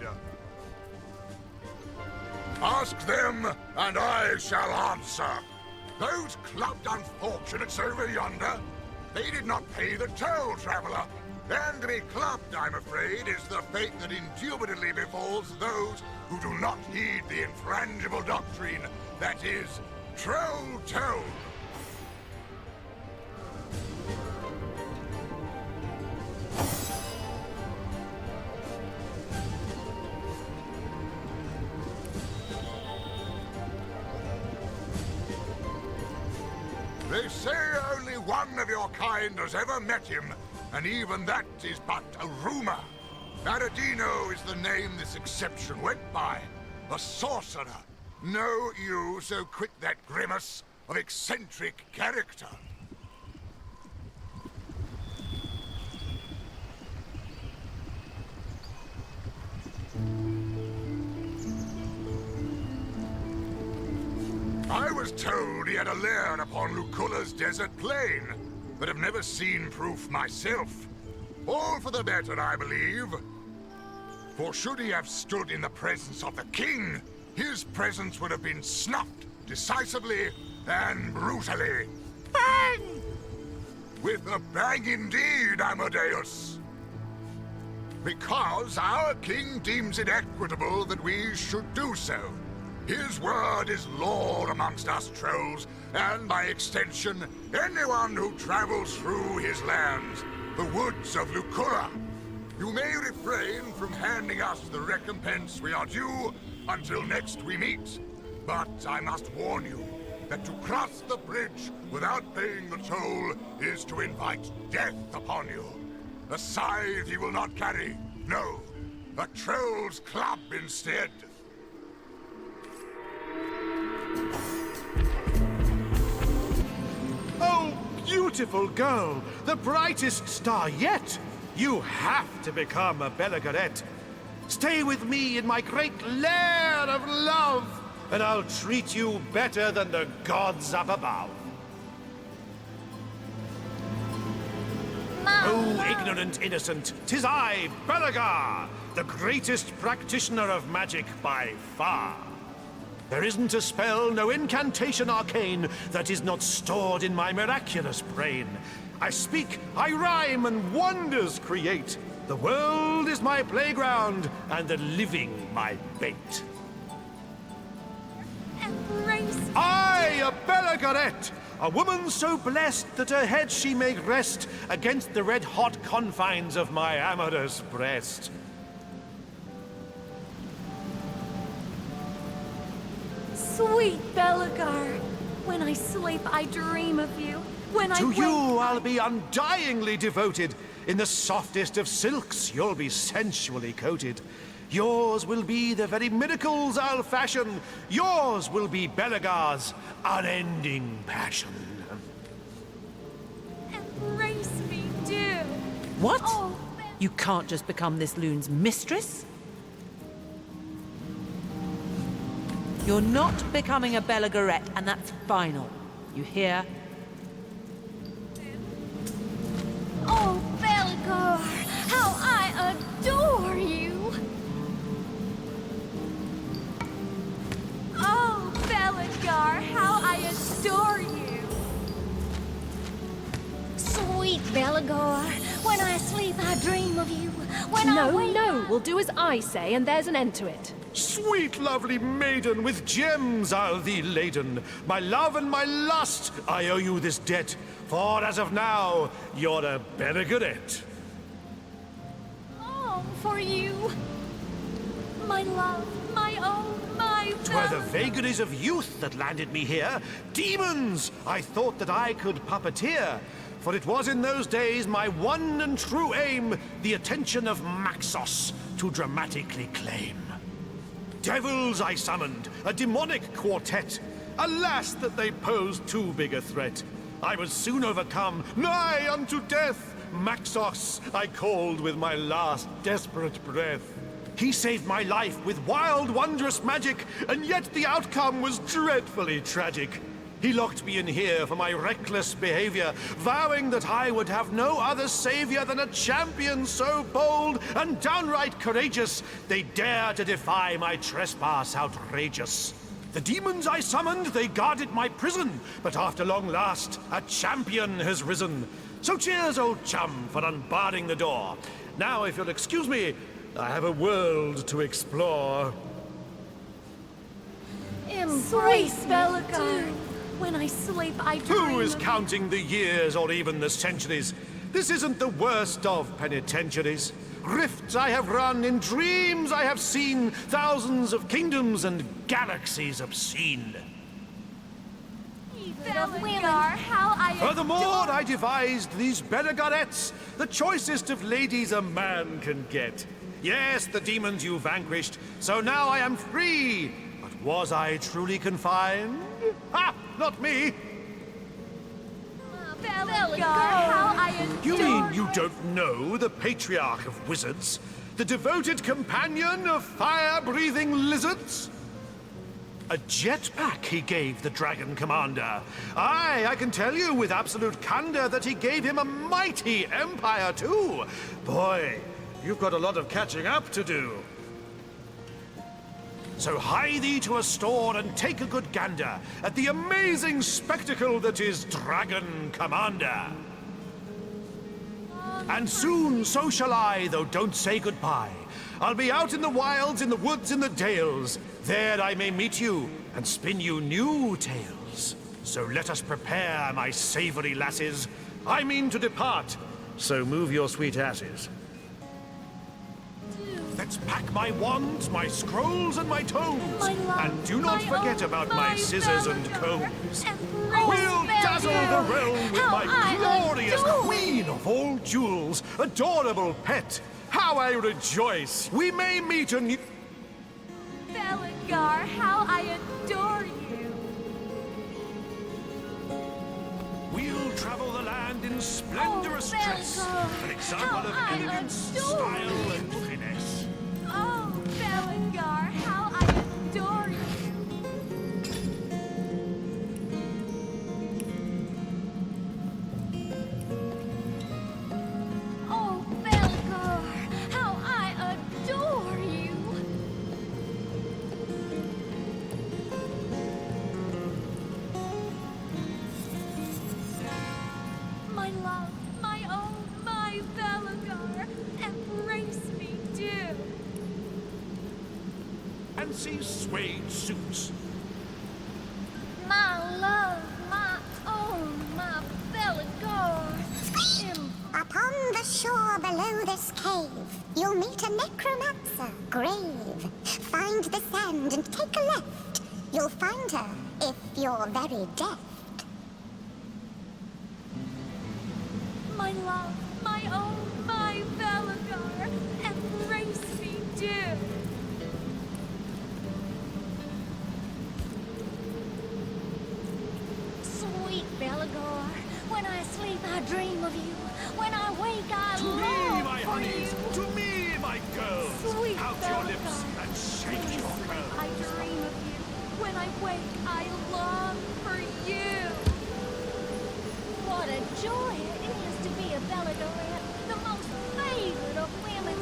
Ask them, and I shall answer. Those clubbed unfortunates over yonder, they did not pay the toll, traveler. And to be clubbed, I'm afraid, is the fate that indubitably befalls those who do not heed the infrangible doctrine that is troll toll. They say only one of your kind has ever met him, and even that is but a rumor. Aradino is the name this exception went by. A sorcerer. Know you so quit that grimace of eccentric character? I was told he had a lair upon Lucula's desert plain, but have never seen proof myself. All for the better, I believe. For should he have stood in the presence of the king, his presence would have been snuffed decisively and brutally. Bang! With a bang indeed, Amadeus. Because our king deems it equitable that we should do so. His word is law amongst us trolls, and by extension, anyone who travels through his lands, the woods of Lucura. You may refrain from handing us the recompense we are due until next we meet. But I must warn you that to cross the bridge without paying the toll is to invite death upon you. A scythe he will not carry. No, a troll's club instead. Oh, beautiful girl! The brightest star yet! You have to become a Belagarette. Stay with me in my great lair of love, and I'll treat you better than the gods up above. Oh, ignorant innocent, 'tis I, Belagar, the greatest practitioner of magic by far. There isn't a spell, no incantation arcane, that is not stored in my miraculous brain. I speak, I rhyme, and wonders create. The world is my playground, and the living my bait. Embrace me. I, a Belagarette, a woman so blessed that her head she may rest against the red-hot confines of my amorous breast. Sweet Belagar, when I sleep I dream of you. When I To wake, you I'll be undyingly devoted. In the softest of silks you'll be sensually coated. Yours will be the very miracles I'll fashion. Yours will be Belagar's unending passion. Embrace me, dear. What? Oh, You can't just become this loon's mistress. You're not becoming a Belagarette, and that's final. You hear? oh, Belagar, how I adore you. Oh, Belagar, how I adore you. Sweet Belagar, when I sleep I dream of you. When I wake No, we'll do as I say, and there's an end to it. Sweet lovely maiden, with gems I'll thee laden. My love and my lust, I owe you this debt. For as of now, you're a Belagarette. Oh, for you, my love, my own, my 'Twere the vagaries of youth that landed me here. Demons! I thought that I could puppeteer. For it was in those days my one and true aim, the attention of Maxos to dramatically claim. Devils I summoned, a demonic quartet. Alas that they posed too big a threat. I was soon overcome, nigh unto death. Maxos I called with my last desperate breath. He saved my life with wild, wondrous magic, and yet the outcome was dreadfully tragic. He locked me in here for my reckless behavior, vowing that I would have no other savior than a champion so bold and downright courageous, they dare to defy my trespass outrageous. The demons I summoned, they guarded my prison, but after long last, a champion has risen. So cheers, old chum, for unbarring the door. Now, if you'll excuse me, I have a world to explore. Embrace Belagar. When I sleep, I dream Who is of counting the years or even the centuries? This isn't the worst of penitentiaries. Rifts I have run, in dreams I have seen, thousands of kingdoms and galaxies obscene. Belagar, how I Furthermore, I devised these Belagarettes, the choicest of ladies a man can get. Yes, the demons you vanquished, so now I am free. But was I truly confined? Ha! Not me! Belagar, how I adore You mean you don't know the patriarch of wizards? The devoted companion of fire-breathing lizards? A jetpack he gave the Dragon Commander. Aye, I can tell you with absolute candor that he gave him a mighty empire too. Boy, you've got a lot of catching up to do. So hie thee to a store and take a good gander at the amazing spectacle that is Dragon Commander. And soon so shall I, though don't say goodbye. I'll be out in the wilds, in the woods, in the dales. There I may meet you, and spin you new tales. So let us prepare, my savory lasses. I mean to depart, so move your sweet asses. Let's pack my wands, my scrolls, and my tomes. And do not forget about my scissors and combs. We'll dazzle the realm with my glorious queen of all jewels, adorable pet. How I rejoice! We may meet a new... Bellingar, how I adore you! We'll travel the land in splendorous dress, an example of elegance, style, and finesse. Oh, Bellingar, how I adore you! Oh, Bellingar, how I adore you! My love, my own, my Bellingar, embrace me, do! Fancy suede suits. My love, my own, my Bellingar. Upon the shore below this cave, you'll meet a necromancer grave. Find the sand and take a left. You'll find her if you're very deft. My love, my own, my Bellingar, embrace me, do! Sweet Bellingar, when I sleep I dream of you. When I wake I To me, long my for honeys! you. To me, my girls! Sweet Out your lips Bellingar, and shake your curls! I dream of you. When I wake I long for you. What a joy it is to be a Bellingar, the most favored of women.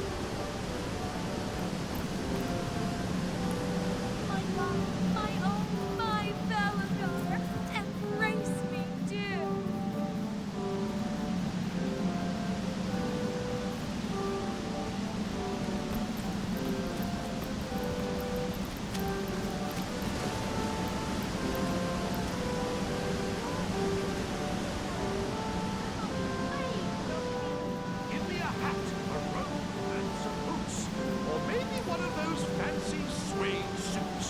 My love, my own, my Bellingar, embrace me, do! Give me a hat, a robe, and some boots. Or maybe one of those fancy suede suits.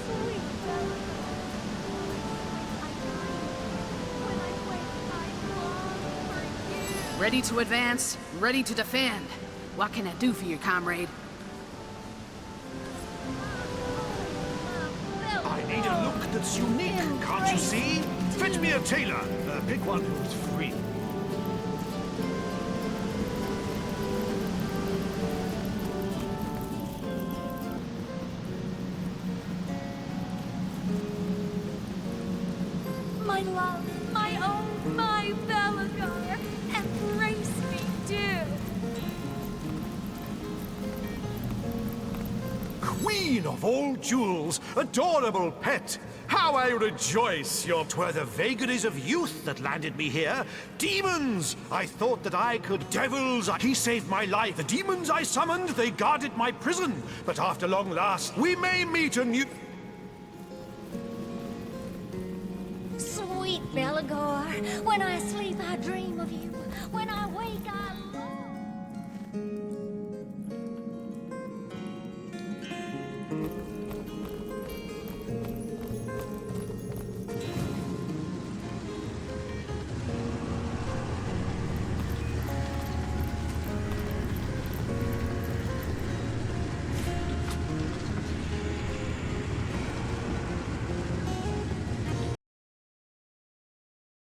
Sweet Bellingar, I dream. When I wake I long for you. Ready to advance, ready to defend. What can I do for you, comrade? I need a look that's unique, can't you see? Fetch me a tailor. Pick one who's free. My love, my own, my Bellingar, embrace me, do! Queen of all jewels, adorable pet. How I rejoice! 'Twere the vagaries of youth that landed me here. Demons! I thought that I could. Devils! He saved my life. The demons I summoned, they guarded my prison. But after long last, we may meet a new. Sweet Bellingar, when I sleep I dream of you. When I wake I long.